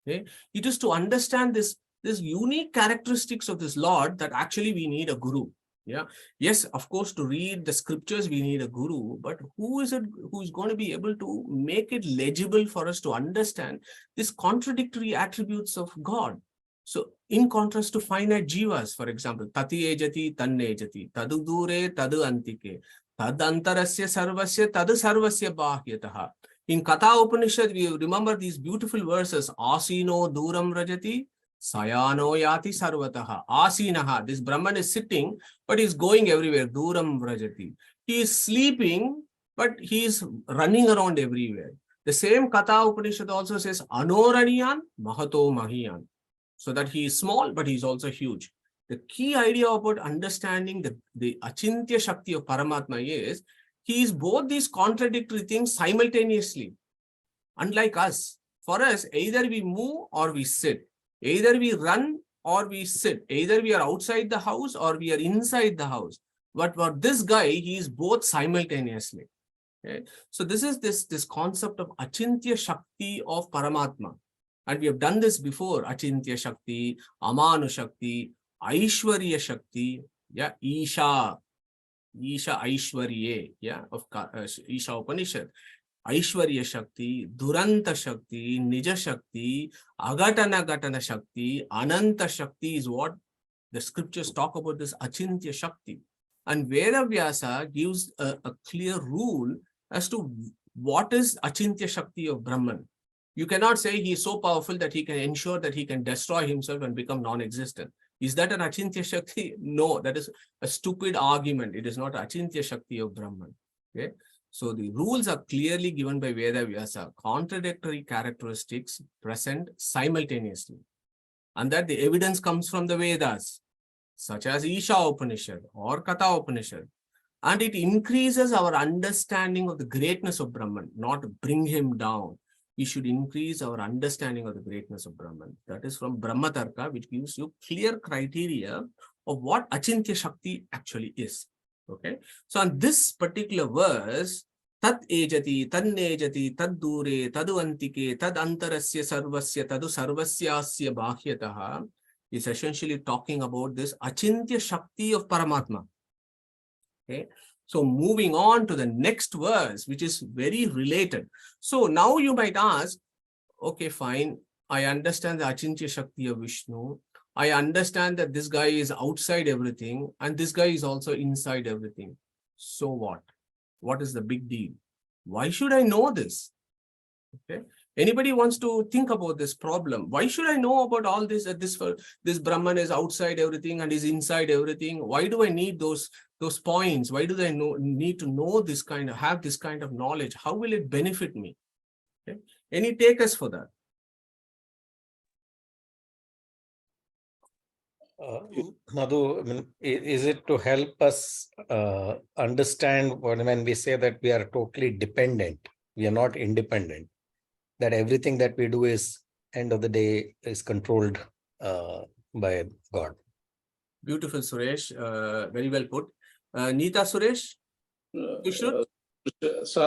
Okay, it is to understand this unique characteristics of this Lord that actually we need a guru. Yeah, yes, of course, to read the scriptures we need a guru, but who is it who is going to be able to make it legible for us to understand these contradictory attributes of God? So, in contrast to finite jivas, for example, tati ejati, tanne ejati, tadu dure, tadu antike, Tadantarasya sarvasya tadu sarvasya bahyataha. In Katha Upanishad, we remember these beautiful verses. Asino duram rajati, sayano yati sarvataha. Asinaha, this Brahman is sitting, but he's going everywhere. Duram rajati. He is sleeping, but he is running around everywhere. The same Katha Upanishad also says, Anoraniyan mahato mahiyan. So that he is small, but he is also huge. The key idea about understanding the Achintya Shakti of Paramatma is, he is both these contradictory things simultaneously. Unlike us, for us, either we move or we sit, either we run or we sit, either we are outside the house or we are inside the house. But for this guy, he is both simultaneously. Okay? So this is this concept of Achintya Shakti of Paramatma. And we have done this before. Achintya Shakti, Amanu Shakti, Aishwarya Shakti, yeah, Isha Aishwarye, yeah, of Isha Upanishad. Aishwarya Shakti, Duranta Shakti, Nija Shakti, Agatana Gatana Shakti, Ananta Shakti is what the scriptures talk about, this Achintya Shakti. And Veda Vyasa gives a clear rule as to what is Achintya Shakti of Brahman. You cannot say he is so powerful that he can ensure that he can destroy himself and become non-existent. Is that an Achintya Shakti? No, that is a stupid argument. It is not Achintya Shakti of Brahman. Okay? So the rules are clearly given by Veda Vyasa, contradictory characteristics present simultaneously. And that the evidence comes from the Vedas, such as Isha Upanishad or Katha Upanishad. And it increases our understanding of the greatness of Brahman, not bring him down. We should increase our understanding of the greatness of Brahman. That is from Brahma Tarka, which gives you clear criteria of what Achintya Shakti actually is. Okay. So on this particular verse, Tat ejati, tannejati, tad dure, tadu antike, tad antarasya sarvasya, tadu sarvasyasya bhahyataha, is essentially talking about this Achintya Shakti of Paramatma. Okay. So moving on to the next verse, which is very related. So now you might ask, okay, fine. I understand the Achintya Shakti of Vishnu. I understand that this guy is outside everything and this guy is also inside everything. So what? What is the big deal? Why should I know this? Okay. Anybody wants to think about this problem? Why should I know about all this? That this Brahman is outside everything and is inside everything. Why do I need those points? Why do I need to know this kind of, have this kind of knowledge? How will it benefit me? Okay. Any takers for that? Madhu, I mean, is it to help us understand when we say that we are totally dependent, we are not independent, that everything that we do is, end of the day, is controlled by God? Beautiful, Suresh. Very well put. Neeta, Suresh? You should? So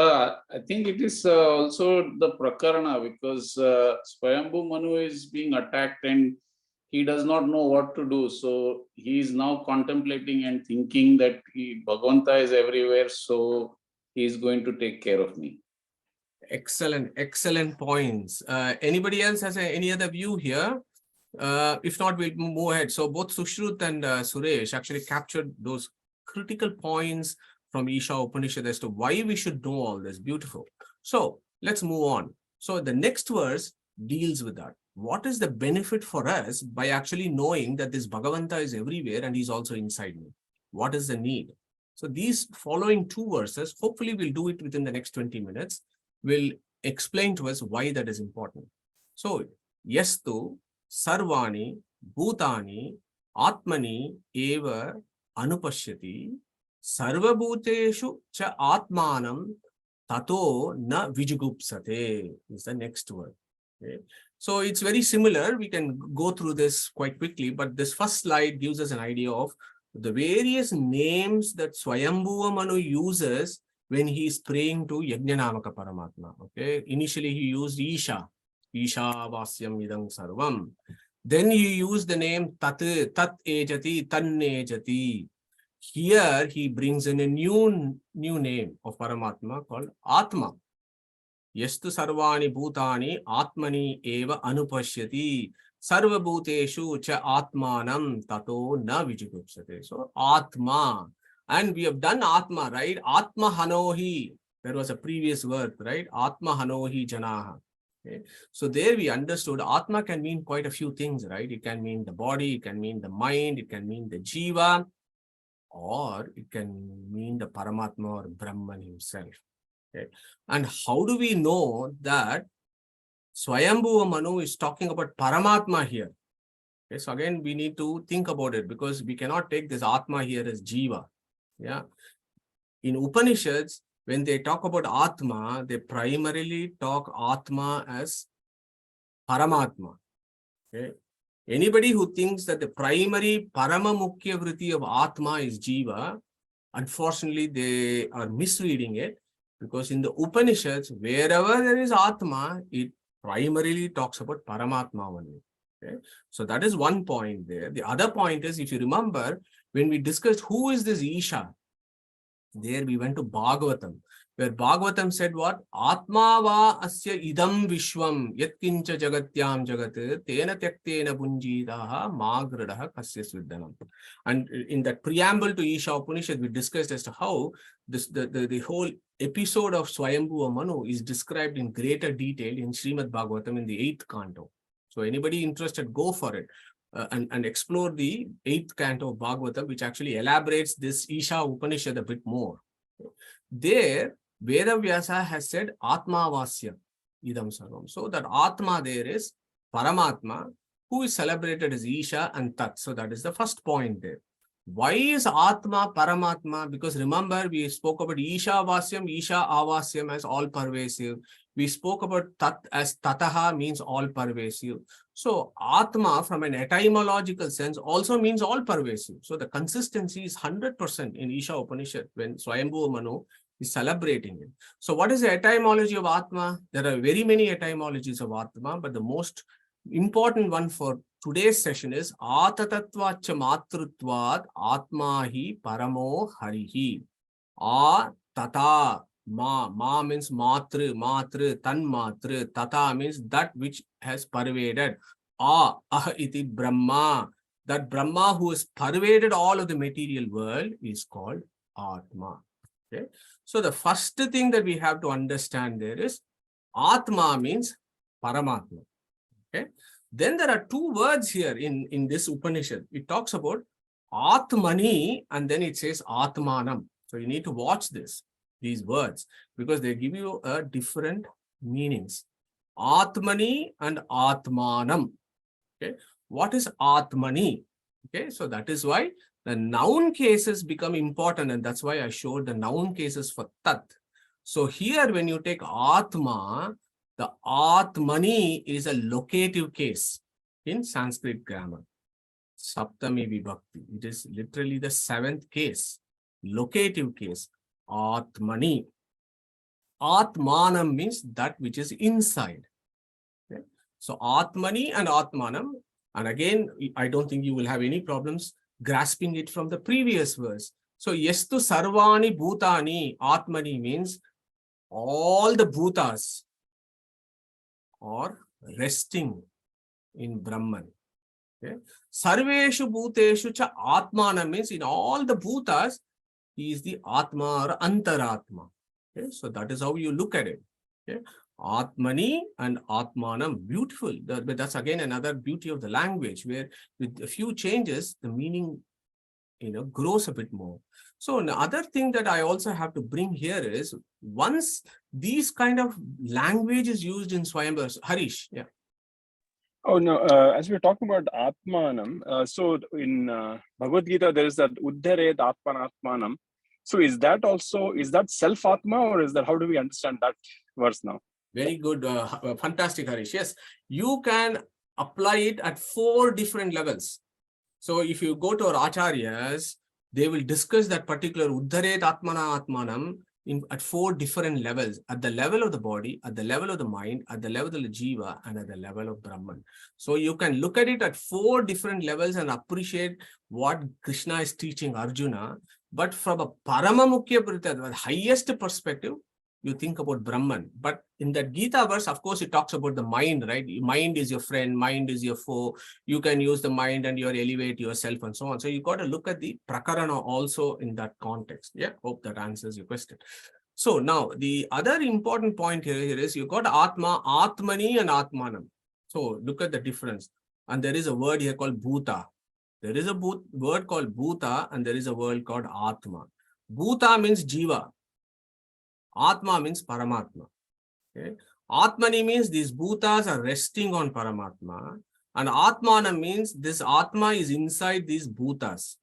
I think it is also the prakarana, because Svayambu Manu is being attacked and he does not know what to do. So he is now contemplating and thinking that Bhagavanta is everywhere, so he is going to take care of me. Excellent points. Anybody else has any other view here? If not, we'll move ahead. So both Sushrut and Suresh actually captured those critical points from Isha Upanishad as to why we should know all this. Beautiful. So let's move on. So the next verse deals with that. What is the benefit for us by actually knowing that this Bhagavanta is everywhere and he's also inside me? What is the need? So these following two verses, hopefully we'll do it within the next 20 minutes, will explain to us why that is important. So, yastu sarvani bhutani atmani eva anupashyati sarvabhuteshu cha atmanam tato na vijugupsate is the next word. Okay. So it's very similar. We can go through this quite quickly, but this first slide gives us an idea of the various names that Svayambu Manu uses when he is praying to Yagnanamaka Paramatma. Okay. Initially he used Isha, Ishavasyam idam sarvam. Then he used the name Tat ejati, tannejati. Here he brings in a new name of Paramatma called Atma. Yastu sarvani bhutani atmani eva anupashyati sarva bhuteshu cha atmanam tato na vijugupsate. So Atma. And we have done Atma, right? Atma Hanohi. There was a previous word, right? Atma Hanohi Janaha. Okay. So there we understood Atma can mean quite a few things, right? It can mean the body, it can mean the mind, it can mean the Jiva, or it can mean the Paramatma or Brahman himself. Okay. And how do we know that Svayambu Manu is talking about Paramatma here? Okay, so again, we need to think about it because we cannot take this Atma here as Jiva. Yeah. In Upanishads, when they talk about Atma, they primarily talk Atma as Paramatma. Okay. Anybody who thinks that the primary Paramamukya Vritti of Atma is Jiva, unfortunately, they are misreading it because in the Upanishads, wherever there is Atma, it primarily talks about Paramatma only. Okay. So that is one point there. The other point is, if you remember, when we discussed who is this Isha, there we went to Bhagavatam, where Bhagavatam said what? Atma va asya idam vishwam yatkincha jagatyam jagat tena tyaktena punjitaha magradaha kasya sviddanam. And in that preamble to Isha Upanishad, we discussed as to how the whole episode of Svayambu Manu is described in greater detail in Srimad Bhagavatam in the 8th canto. So anybody interested, go for it. And explore the 8th canto of Bhagavatam, which actually elaborates this Isha Upanishad a bit more. There, Veda Vyasa has said Atmavasya idam sarvam. So that Atma there is Paramatma, who is celebrated as Isha and Tat. So that is the first point there. Why is Atma Paramatma? Because remember, we spoke about Ishavasyam, Isha Avasyam as all pervasive. We spoke about Tat as Tataha means all pervasive. So Atma from an etymological sense also means all pervasive. So the consistency is 100% in Isha Upanishad when Svayambu Manu is celebrating it. So what is the etymology of Atma? There are very many etymologies of Atma, but the most important one for today's session is Atatatvacha Matrutvad Atmahi Paramo Harihi. Tata. Ma means matru, tan matru, tata means that which has pervaded. Iti Brahma. That Brahma who has pervaded all of the material world is called Atma. Okay. So the first thing that we have to understand there is Atma means Paramatma. Okay. Then there are two words here in this Upanishad. It talks about Atmani and then it says Atmanam. So you need to watch these words, because they give you a different meanings. Atmani and Atmanam. Okay. What is Atmani? Okay. So that is why the noun cases become important, and that's why I showed the noun cases for Tat. So here when you take Atma, the Atmani is a locative case in Sanskrit grammar. Saptami Vibhakti. It is literally the 7th case, locative case. Atmani. Atmanam means that which is inside. Okay. So Atmani and Atmanam, and again, I don't think you will have any problems grasping it from the previous verse. So Yestu Sarvani Bhutani, Atmani means all the Bhutas are resting in Brahman. Okay. Sarveshu Bhuteshu cha Atmanam means in all the Bhutas, he is the Atma or Antaratma. Okay, so that is how you look at it. Okay. Atmani and Atmanam, beautiful. But that's again another beauty of the language, where with a few changes, the meaning grows a bit more. So another thing that I also have to bring here is, once these kind of language is used in Swayambu, Harish, yeah. Oh no, as we were talking about Atmanam, so in Bhagavad Gita, there is that Uddharet Atmanatmanam. So is that self-Atma, or is that, how do we understand that verse now? Very good, fantastic, Harish. Yes, you can apply it at 4 different levels. So if you go to our Acharyas, they will discuss that particular Uddharet Atmana Atmanam at 4 different levels: at the level of the body, at the level of the mind, at the level of the Jiva, and at the level of Brahman. So you can look at it at 4 different levels and appreciate what Krishna is teaching Arjuna. But from a Paramamukya Vritti, the highest perspective, you think about Brahman. But in that Gita verse, of course, it talks about the mind, right? Mind is your friend, mind is your foe. You can use the mind and you elevate yourself and so on. So you got to look at the prakarana also in that context. Yeah, hope that answers your question. So now the other important point here is you got Atma, Atmani and Atmanam. So look at the difference. And there is a word here called Bhuta. There is a word called Bhuta and there is a word called Atma. Bhuta means Jiva. Atma means Paramatma. Okay. Atmani means these Bhutas are resting on Paramatma. And Atmana means this Atma is inside these Bhutas.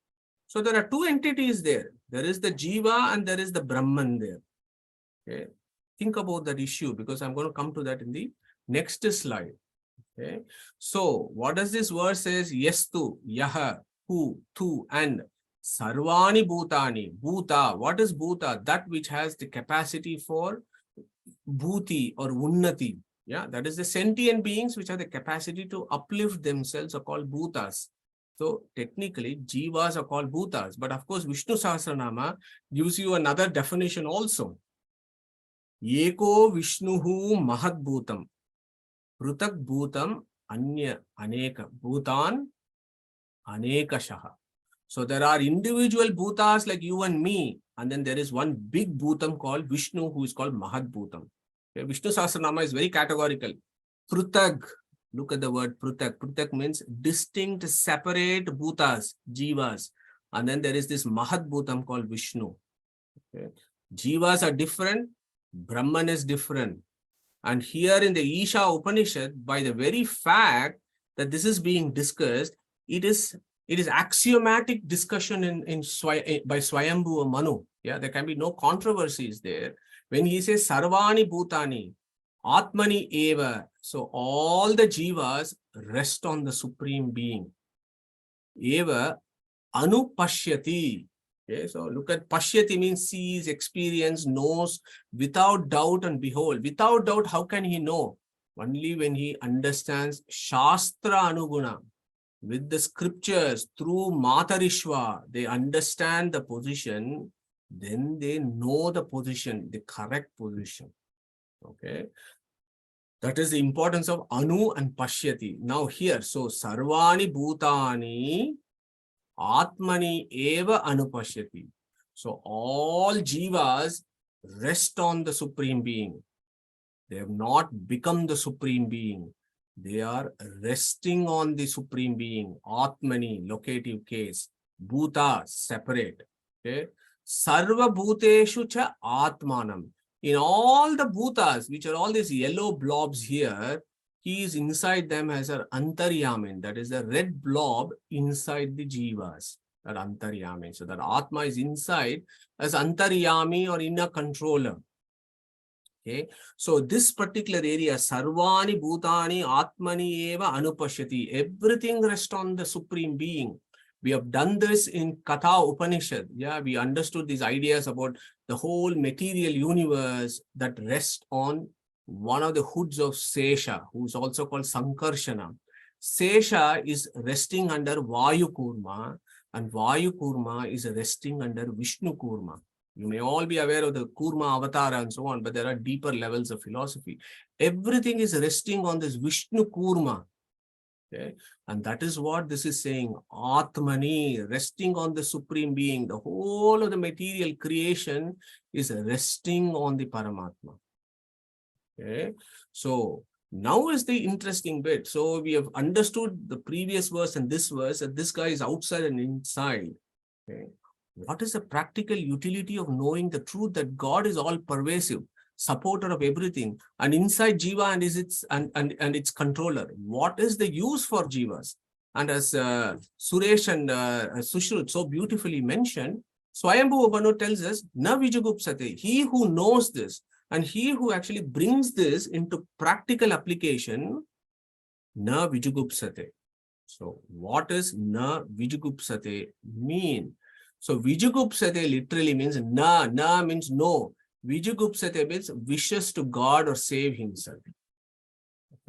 So there are two entities there. There is the Jiva and there is the Brahman there. Okay. Think about that issue because I'm going to come to that in the next slide. Okay. So what does this verse says? Yastu, Yaha, Hu, Tu, and Sarvani Bhutani. Bhuta. What is Bhuta? That which has the capacity for Bhuti or Unnati. Yeah, that is the sentient beings which have the capacity to uplift themselves are called Bhutas. So technically, Jivas are called Bhutas. But of course, Vishnu Sahasranama gives you another definition also. Eko Vishnuhu Mahad Bhutam. Prutak Bhutam Anya Aneka. Bhutan Anekashaha. So there are individual Bhutas like you and me. And then there is one big Bhutam called Vishnu who is called Mahad Bhutam. Okay, Vishnu Sahasranama is very categorical. Prutag. Look at the word Prutak. Prutak means distinct, separate Bhutas, Jivas. And then there is this Mahad Bhutam called Vishnu. Okay. Jivas are different. Brahman is different. And here in the Isha Upanishad, by the very fact that this is being discussed, it is axiomatic discussion by Svayambu or Manu. Yeah, there can be no controversies there. When he says Sarvani Bhutani, Atmani Eva, so all the Jivas rest on the Supreme Being. Eva Anupashyati. Okay, so look at Pashyati means sees, experience, knows, without doubt and behold. Without doubt, how can he know? Only when he understands Shastra Anuguna. With the scriptures, through Matarishva, they understand the position, then they know the position, the correct position. Okay. That is the importance of Anu and Pashyati. Now here, so Sarvani Bhutani Atmani Eva Anupashyati. So all Jivas rest on the Supreme Being. They have not become the Supreme Being. They are resting on the Supreme Being. Atmani, locative case. Bhuta, separate. Okay. Sarva Bhuteshu cha Atmanam. In all the Bhutas, which are all these yellow blobs here, he is inside them as an Antaryamin. That is the red blob inside the Jivas. That Antaryamin. So that Atma is inside as Antaryami or inner controller. Okay. So this particular area, Sarvani Bhutani Atmani Eva Anupashyati. Everything rests on the Supreme Being. We have done this in Katha Upanishad. Yeah, we understood these ideas about the whole material universe that rests on one of the hoods of Sesha, who is also called Sankarshana. Sesha is resting under Vayu Kurma, and Vayu Kurma is resting under Vishnu Kurma. You may all be aware of the Kurma avatar and so on, but there are deeper levels of philosophy. Everything is resting on this Vishnu Kurma. Okay. And that is what this is saying. Atmani, resting on the Supreme Being. The whole of the material creation is resting on the Paramatma. Okay. So now is the interesting bit. So we have understood the previous verse and this verse, that this guy is outside and inside. Okay. What is the practical utility of knowing the truth that God is all pervasive, supporter of everything, and inside Jiva and its controller? What is the use for Jivas? And as Suresh and Sushrut so beautifully mentioned, Svayambu Manu tells us, Na Vijagupsate, he who knows this and he who actually brings this into practical application, Na Vijagupsate. So what does Na Vijagupsate mean? So Vijagupsate literally means na means no. Vijagupsate means wishes to guard or save himself.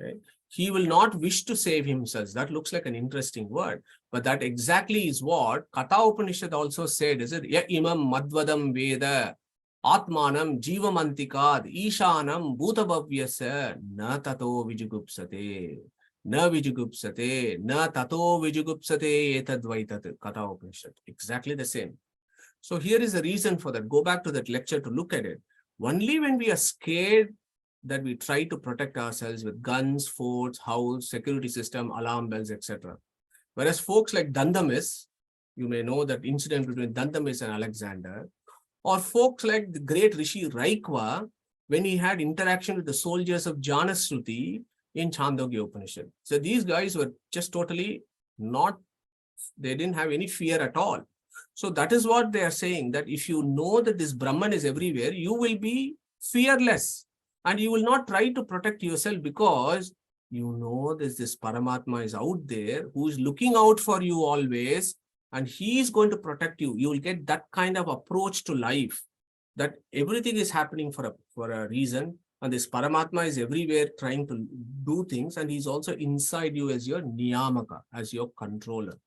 Okay. He will not wish to save himself. That looks like an interesting word, but that exactly is what Katha Upanishad also said, is it? Ya imam madvadam Veda. Atmanam jivamantikad ishanam bhutabhavyasa na tato vijugupsate. Na vijugupsate, na tato vijugupsate etadvaitat Katha Upanishad. Exactly the same. So here is the reason for that. Go back to that lecture to look at it. Only when we are scared that we try to protect ourselves with guns, forts, house, security system, alarm bells, etc. Whereas folks like Dandamis, you may know that incident between Dandamis and Alexander, or folks like the great Rishi Raikva, when he had interaction with the soldiers of Janasruti in Chandogya Upanishad. So these guys were just totally not, they didn't have any fear at all. So that is what they are saying, that if you know that this Brahman is everywhere, you will be fearless and you will not try to protect yourself because you know this Paramatma is out there who is looking out for you always and he is going to protect you. You will get that kind of approach to life, that everything is happening for a reason. And this Paramatma is everywhere trying to do things. And he's also inside you as your Niyamaka, as your controller.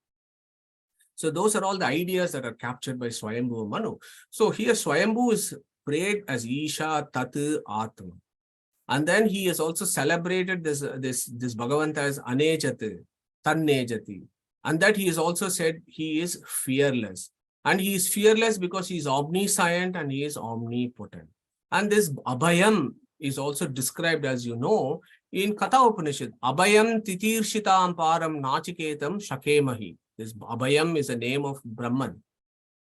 So those are all the ideas that are captured by Svayambu and Manu. So here Svayambu is prayed as Isha Tat Atma. And then he has also celebrated this Bhagavanta as Anejati, Tannejati. And that he has also said he is fearless. And he is fearless because he is omniscient and he is omnipotent. And this Abhayam is also described, as you know, in Katha Upanishad. Abhayam Titirshitam Param Nachiketam Shakemahi. This Abhayam is the name of Brahman.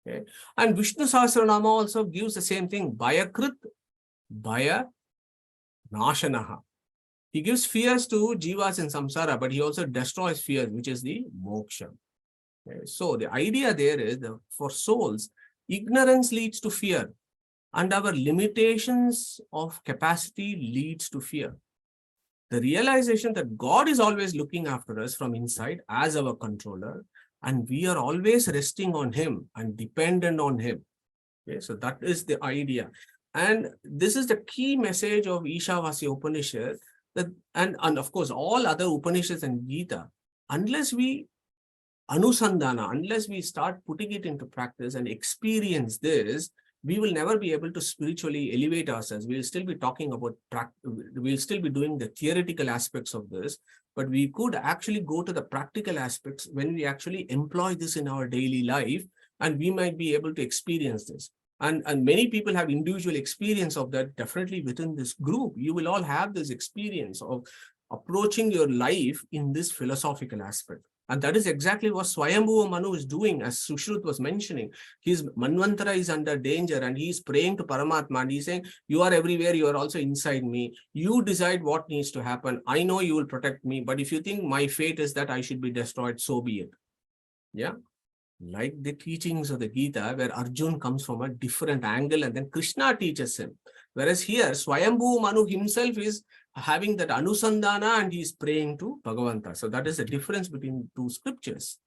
Okay? And Vishnu Sahasranama also gives the same thing. Bhayakrit, Bhaya Nashanaha. He gives fears to jivas in samsara, but he also destroys fears, which is the moksha. Okay? So the idea there is that for souls, ignorance leads to fear, and our limitations of capacity leads to fear. The realization that God is always looking after us from inside as our controller, and we are always resting on him and dependent on him. Okay? So that is the idea. And this is the key message of Ishavasya Upanishad, that, and of course all other Upanishads and Gita, unless we anusandhana, unless we start putting it into practice and experience this, we will never be able to spiritually elevate ourselves. We will still be talking about, we'll still be doing the theoretical aspects of this, but we could actually go to the practical aspects when we actually employ this in our daily life, and we might be able to experience this. And many people have individual experience of that. Definitely within this group, you will all have this experience of approaching your life in this philosophical aspect. And that is exactly what Svayambu Manu is doing, as Sushrut was mentioning. His Manvantara is under danger and he is praying to Paramatma and he's saying, you are everywhere, you are also inside me. You decide what needs to happen. I know you will protect me, but if you think my fate is that I should be destroyed, so be it. Yeah. Like the teachings of the Gita, where Arjun comes from a different angle and then Krishna teaches him. Whereas here, Svayambhu Manu himself is having that Anusandhana and he is praying to Bhagavanta. So that is the difference between two scriptures.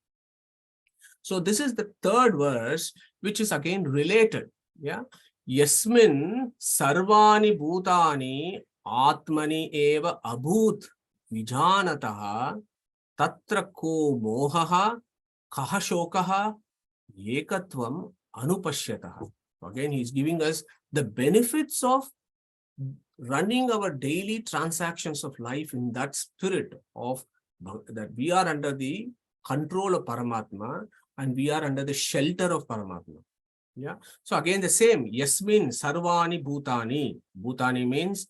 So this is the third verse, which is again related. Yeah. Yasmin sarvani bhutani atmani eva abhut vijanataha tatra ko mohaha kaha shokaha ekatvam anupashyataha. Again, he is giving us the benefits of running our daily transactions of life in that spirit of that we are under the control of Paramatma and we are under the shelter of Paramatma. Yeah. So again, the same. Yasmin sarvani bhutani. Bhutani means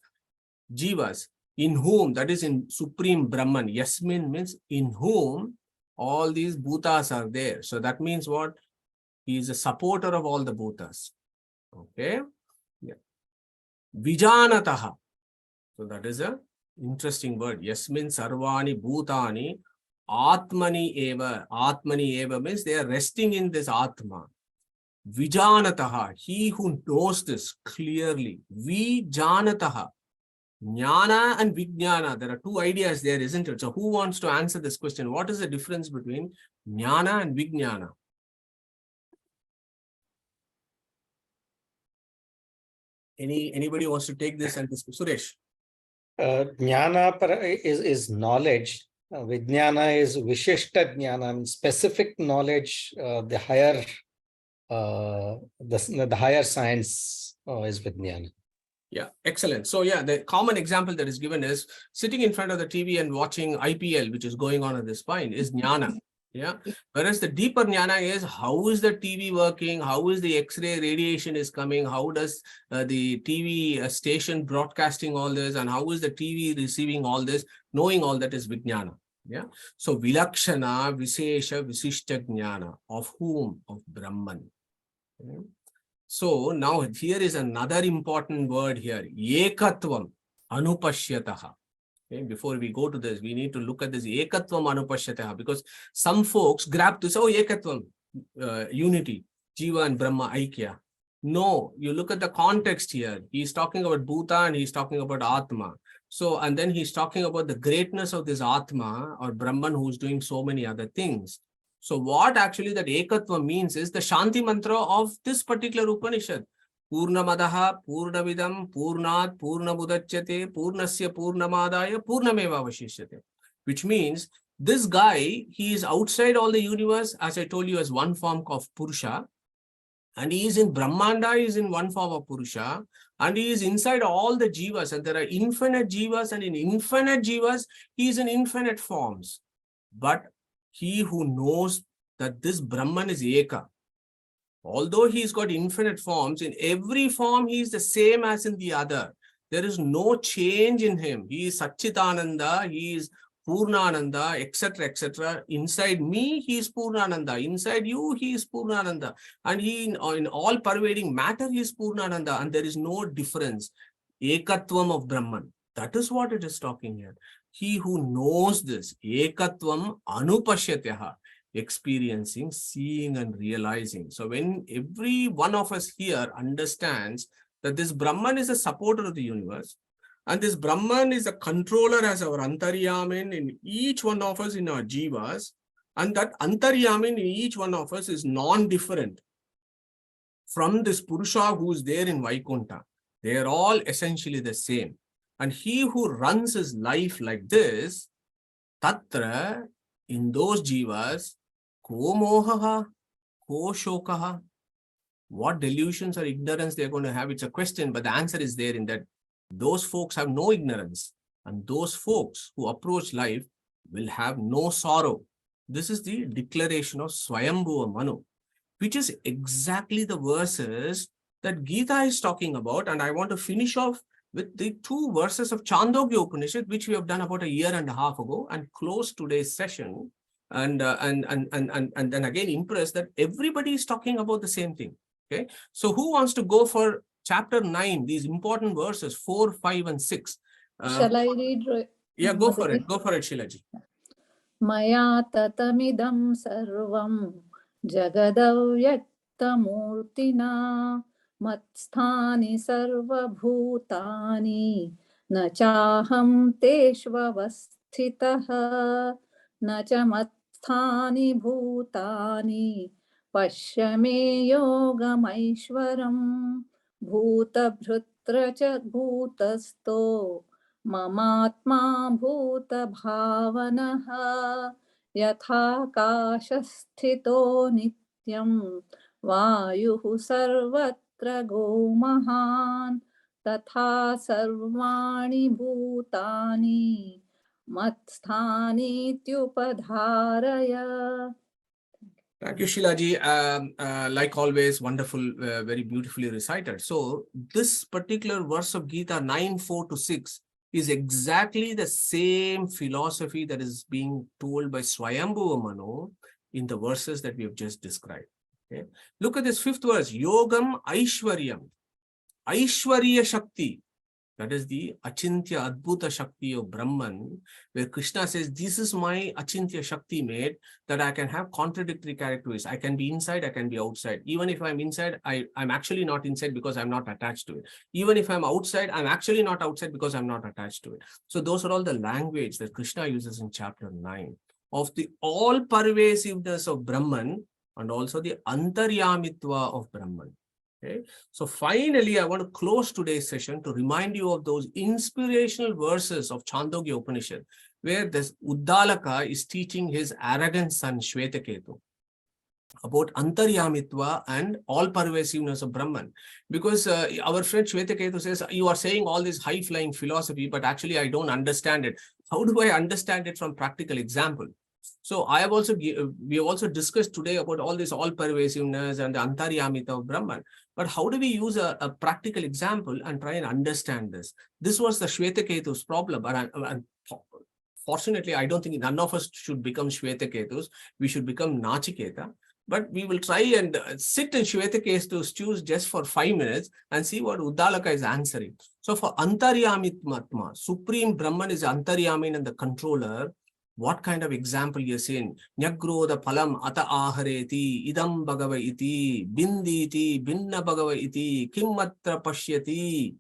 jivas, in whom, that is in Supreme Brahman. Yasmin means in whom all these bhutas are there. So that means what? He is a supporter of all the bhutas. Okay. Yeah. Vijanataha. So that is a interesting word. Yasmin sarvani bhutani atmani eva. Atmani eva means they are resting in this atma. Vijanataha. He who knows this clearly. Vijanataha. Jnana and Vijnana, there are two ideas there, isn't it? So who wants to answer this question? What is the difference between Jnana and Vijnana? Anybody wants to take this and discuss? Suresh. Jnana is knowledge. Vijnana is Vishishta Jnana, specific knowledge, the higher science is Vijnana. Yeah, excellent. So yeah, the common example that is given is sitting in front of the TV and watching IPL, which is going on at this point, is jnana. Yeah. Whereas the deeper jnana is how is the TV working? How is the X-ray radiation is coming? How does the TV station broadcasting all this? And how is the TV receiving all this? Knowing all that is Vijnana. Yeah. So Vilakshana, Visesha, Visishta Jnana. Of whom? Of Brahman. Okay. So now here is another important word here. Ekatvam anupashyataha. Okay, before we go to this, we need to look at this ekatvam anupashyataha, because some folks grab this, oh, ekatvam, unity, Jiva and Brahma, Aikya. No, you look at the context here. He's talking about Bhuta and he's talking about Atma. So, and then he's talking about the greatness of this Atma or Brahman who's doing so many other things. So what actually that ekatva means is the Shanti mantra of this particular Upanishad. Purnamadaha, Purnavidam, Purnat, Purnamudachyate, Purnasya Purnamadaya, Purnameva Vashishyate. Which means this guy, he is outside all the universe, as I told you, as one form of Purusha. And he is in Brahmanda, he is in one form of Purusha. And he is inside all the Jivas. And there are infinite Jivas. And in infinite Jivas, he is in infinite forms. But he who knows that this Brahman is Eka, although he's got infinite forms, in every form he is the same as in the other. There is no change in him. He is Satchitananda, he is Purnananda, etc., etc. Inside me, he is Purnananda. Inside you, he is Purnananda. And he, in all pervading matter, he is Purnananda. And there is no difference. Ekatvam of Brahman. That is what it is talking here. He who knows this, ekatvam anupashyatyaha, experiencing, seeing and realizing. So when every one of us here understands that this Brahman is a supporter of the universe, and this Brahman is a controller as our Antaryamin in each one of us in our Jivas, and that Antaryamin in each one of us is non-different from this Purusha who is there in Vaikuntha. They are all essentially the same. And he who runs his life like this, tatra, in those jivas, ko mohaha, ko shokaha. What delusions or ignorance they are going to have, it's a question, but the answer is there in that those folks have no ignorance. And those folks who approach life will have no sorrow. This is the declaration of Svayambu or Manu, which is exactly the verses that Gita is talking about. And I want to finish off with the two verses of Chandogya Upanishad, which we have done about a year and a half ago, and close today's session. And then again impressed that everybody is talking about the same thing. Okay, so who wants to go for chapter 9, these important verses 4, 5, and 6? Shall I read? Yeah, go for it. Go for it, Shilaji. Maya tatamidam sarvam jagadavyaktamurtina matsthani sarva bhutani na chaham teshvavasthitaha na cha matsthani bhutani pashyame yogamaishwaram bhutabhrutra cha bhutasto mamatma bhuta bhavanaha yatha kashasthito nityam vayuhu sarvatra gomahan tatha sarvani bhutani matsthani tyupadharaya. Thank you, Shilaji. Like always, wonderful, very beautifully recited. So this particular verse of Gita 9, 4 to 6 is exactly the same philosophy that is being told by Svayambu Manu in the verses that we have just described. Okay? Look at this fifth verse, Yogam Aishwaryam, Aishwarya Shakti. That is the Achintya Adbhuta Shakti of Brahman, where Krishna says, this is my Achintya Shakti made, that I can have contradictory characteristics. I can be inside, I can be outside. Even if I'm inside, I'm actually not inside because I'm not attached to it. Even if I'm outside, I'm actually not outside because I'm not attached to it. So those are all the language that Krishna uses in chapter 9 of the all-pervasiveness of Brahman and also the Antaryamitva of Brahman. Okay. So finally, I want to close today's session to remind you of those inspirational verses of Chandogya Upanishad, where this Uddalaka is teaching his arrogant son Shvetaketu. about Antaryamitva and all-pervasiveness of Brahman. Because our friend Shwetaketu says, you are saying all this high-flying philosophy, but actually I don't understand it. How do I understand it from practical example? So we have also discussed today about all this all-pervasiveness and the Antaryamita of Brahman. But how do we use a practical example and try and understand this? This was the Shwetaketu's problem. And fortunately, I don't think none of us should become Shwetaketus. We should become Nachiketa. But we will try and sit in Shwetaketu's shoes just for 5 minutes and see what Uddalaka is answering. So for Antaryamitmatma, Supreme Brahman is Antaryamin and the controller. What kind of example you're saying? Nyagrodha phalam ata ahareti, idam bhagava iti, binditi, binna bhagava iti, kimmatra pashyati,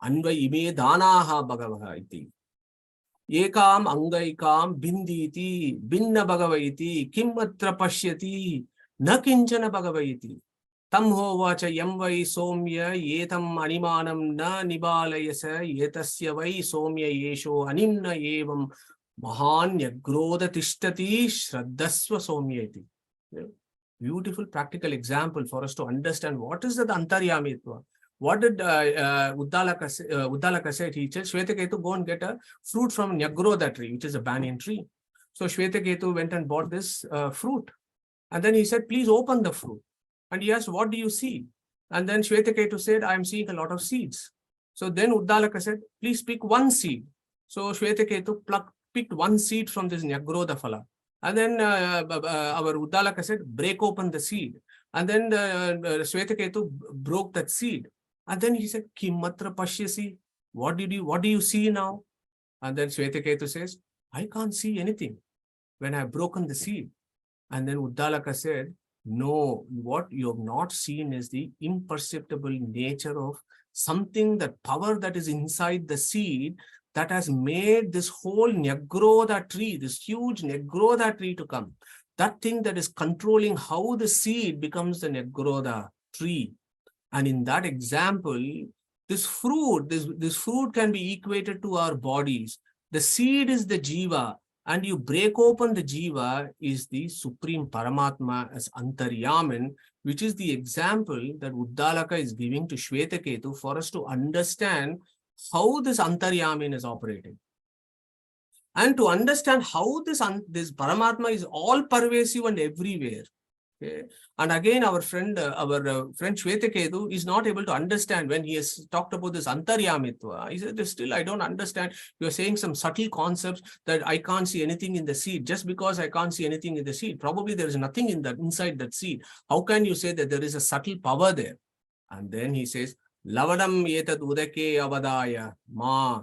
anva ime danaha bhagavaha iti. Ekam angaikam binditi, binna bhagava iti, kimmatra pashyati, na kinchana bhagava iti. Tam hovacha yam vai somya yetam animanam na nibalayasa yetasya vai somya yesho animna evam Mahan Yagrodha Tishtati Shraddhasva Somyeti. Beautiful practical example for us to understand what is the Antaryamitva. What did Uddalaka say? He said, Shwetaketu, go and get a fruit from Nyagrodha tree, which is a banyan tree. So Shwetaketu went and bought this fruit. And then he said, please open the fruit. And he asked, what do you see? And then Shwetaketu said, I am seeing a lot of seeds. So then Uddalaka said, please pick one seed. So Shwetaketu picked one seed from this Nyagrodha phala. And then our Uddalaka said, break open the seed. And then Shwetaketu broke that seed. And then he said, Kimmatra pashyasi, what do you see now? And then Shwetaketu says, I can't see anything when I've broken the seed. And then Uddalaka said, no, what you have not seen is the imperceptible nature of something, that power that is inside the seed that has made this whole Nyagrodha tree, this huge Nyagrodha tree to come. That thing that is controlling how the seed becomes the Nyagrodha tree. And in that example, this fruit can be equated to our bodies. The seed is the jiva, and you break open the jiva is the Supreme Paramatma as Antaryamin, which is the example that Uddalaka is giving to Shwetaketu for us to understand how this Antaryamin is operating. And to understand how this Paramatma is all pervasive and everywhere. Okay. And again, our friend Shwetaketu is not able to understand when he has talked about this Antaryamitva. He said, still, I don't understand. You're saying some subtle concepts that I can't see anything in the seed. Just because I can't see anything in the seed, probably there is nothing inside that seed. How can you say that there is a subtle power there? And then he says, Lavadam etad udake avadaya ma.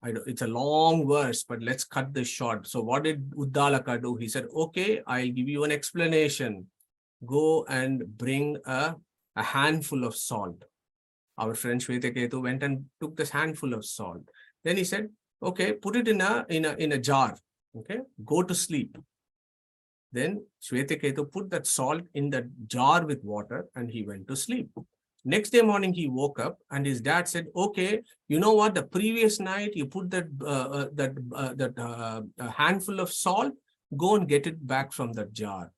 It's a long verse, but let's cut this short. So what did Uddalaka do? He said, okay, I'll give you an explanation. Go and bring a handful of salt. Our friend Shwetaketu went and took this handful of salt. Then he said, okay, put it in a jar. Okay, go to sleep. Then Shwetaketu put that salt in the jar with water and he went to sleep. Next day morning, he woke up and his dad said, okay, you know what? The previous night you put that handful of salt, go and get it back from that jar.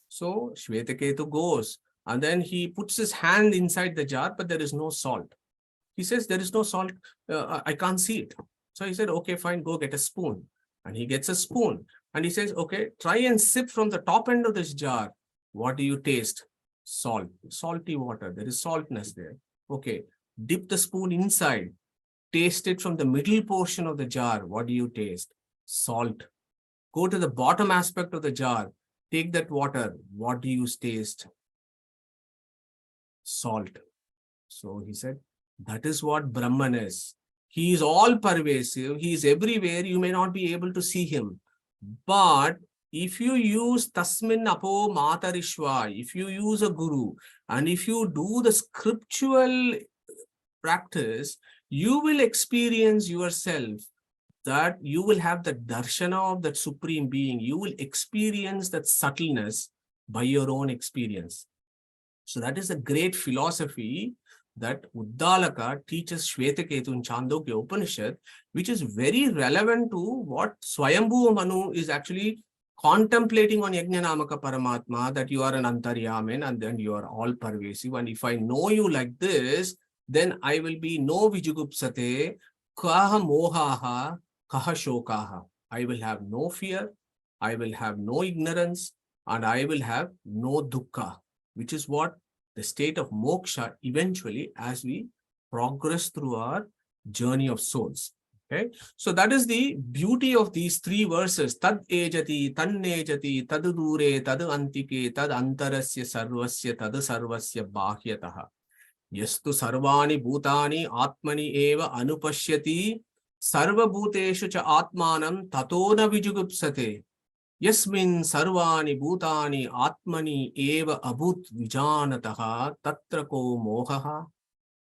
So Shwetaketu goes and then he puts his hand inside the jar, but there is no salt. He says, there is no salt. I can't see it. So he said, okay, fine, go get a spoon. And he gets a spoon and he says, okay, try and sip from the top end of this jar. What do you taste? Salt, salty water. There is saltness there. Okay, dip the spoon inside. Taste it from the middle portion of the jar. What do you taste? Salt. Go to the bottom aspect of the jar. Take that water. What do you taste? Salt. So he said, that is what Brahman is. He is all pervasive. He is everywhere. You may not be able to see him. But if you use Tasmin Apo Matarishva, if you use a guru, and if you do the scriptural practice, you will experience yourself that you will have the darshana of that supreme being. You will experience that subtleness by your own experience. So that is a great philosophy that Uddalaka teaches Shwetaketu in Chandogya Upanishad, which is very relevant to what Svayambu Manu is actually contemplating on Yagna Namaka Paramatma, that you are an Antaryamin and then you are all pervasive. And if I know you like this, then I will be no Vijugupsate, kaha mohaha, kaha shokaha. I will have no fear, I will have no ignorance, and I will have no dukkha, which is what the state of moksha eventually as we progress through our journey of souls. Okay, so that is the beauty of these three verses. Tad ejati, tannejati, tadu dure, tadu antike, tad antarasya sarvasya, tadu sarvasya bahyataha. Yastu sarvani bhutani atmani eva anupashyati, sarva bhuteshu cha atmanam tatona vijugupsate. Yasmin sarvani bhutani atmani eva abhut vijanataha, tatra ko mohaha,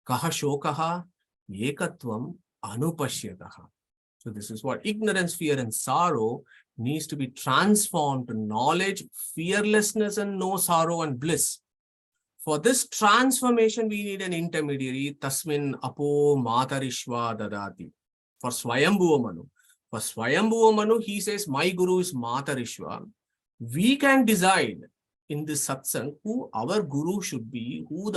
kaha shokaha, ekatvam anupashyataha. So this is what ignorance, fear, and sorrow needs to be transformed to knowledge, fearlessness, and no sorrow and bliss. For this transformation, we need an intermediary. Tasmin apo matarishva dadati. For Svayambu Manu. For Svayambu Manu, he says, my guru is Matarishva. We can decide in this satsang who our guru should be, who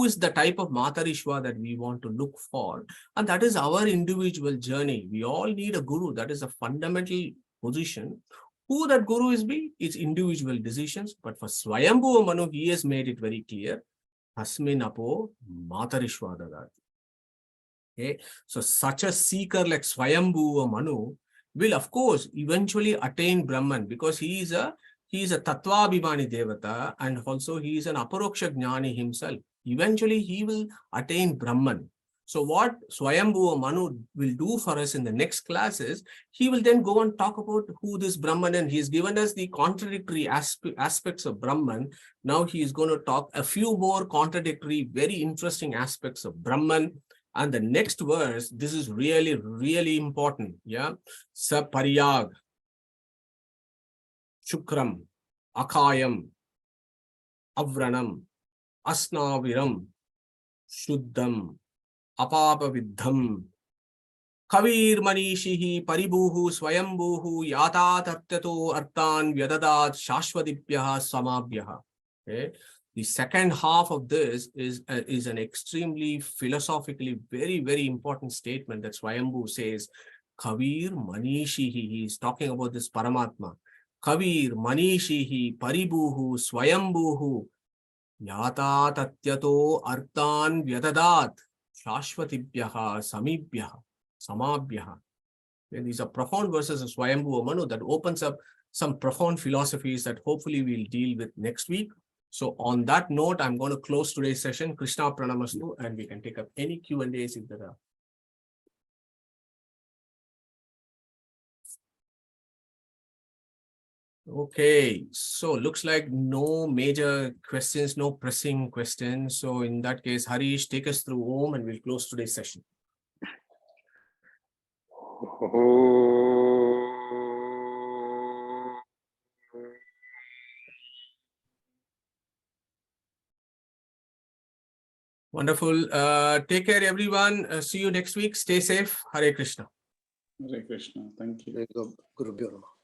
is the type of Matarishva that we want to look for. And that is our individual journey. We all need a guru. That is a fundamental position. Who that guru is be, it's individual decisions. But for Svayambu Manu, he has made it very clear. Asmin apo Matarishva dadati. Okay, so such a seeker like Svayambu Manu will of course eventually attain Brahman, because he is a Tattvabhimani Devata, and also he is an Aparoksha Jnani himself. Eventually he will attain Brahman. So what Svayambu Manu will do for us in the next class is, he will then go and talk about who this Brahman, and he's given us the contradictory aspects of Brahman. Now he is going to talk a few more contradictory, very interesting aspects of Brahman. And the next verse, this is really, really important. Yeah. Saparyag, Shukram, Akayam, Avranam, Asnaviram, Shuddham, Apapavidham, Kavir Manishihi, Paribuhu, Swayambuhu, Yata Tartato Artan, Vyadadat, Shashwadipyaha, Samabhyaha. Okay. The second half of this is an extremely philosophically very, very important statement that Svayambu says, Kavir Manishihi. He is talking about this Paramatma. Kavir Manishihi, Paribuhu, Swayambuhu, Yata Tatyato Artan Vyadadat, Shashvatibhyaha, Samabhyaha. And these are profound verses of Svayambu Manu that opens up some profound philosophies that hopefully we'll deal with next week. So on that note, I'm going to close today's session. Krishna Pranamastu, and we can take up any Q&As if there are. Okay, so looks like no major questions, no pressing questions. So in that case, Harish, take us through Om and we'll close today's session. Wonderful. Take care, everyone. See you next week. Stay safe. Hare Krishna. Hare Krishna. Thank you. Guru Bhyo Namaha.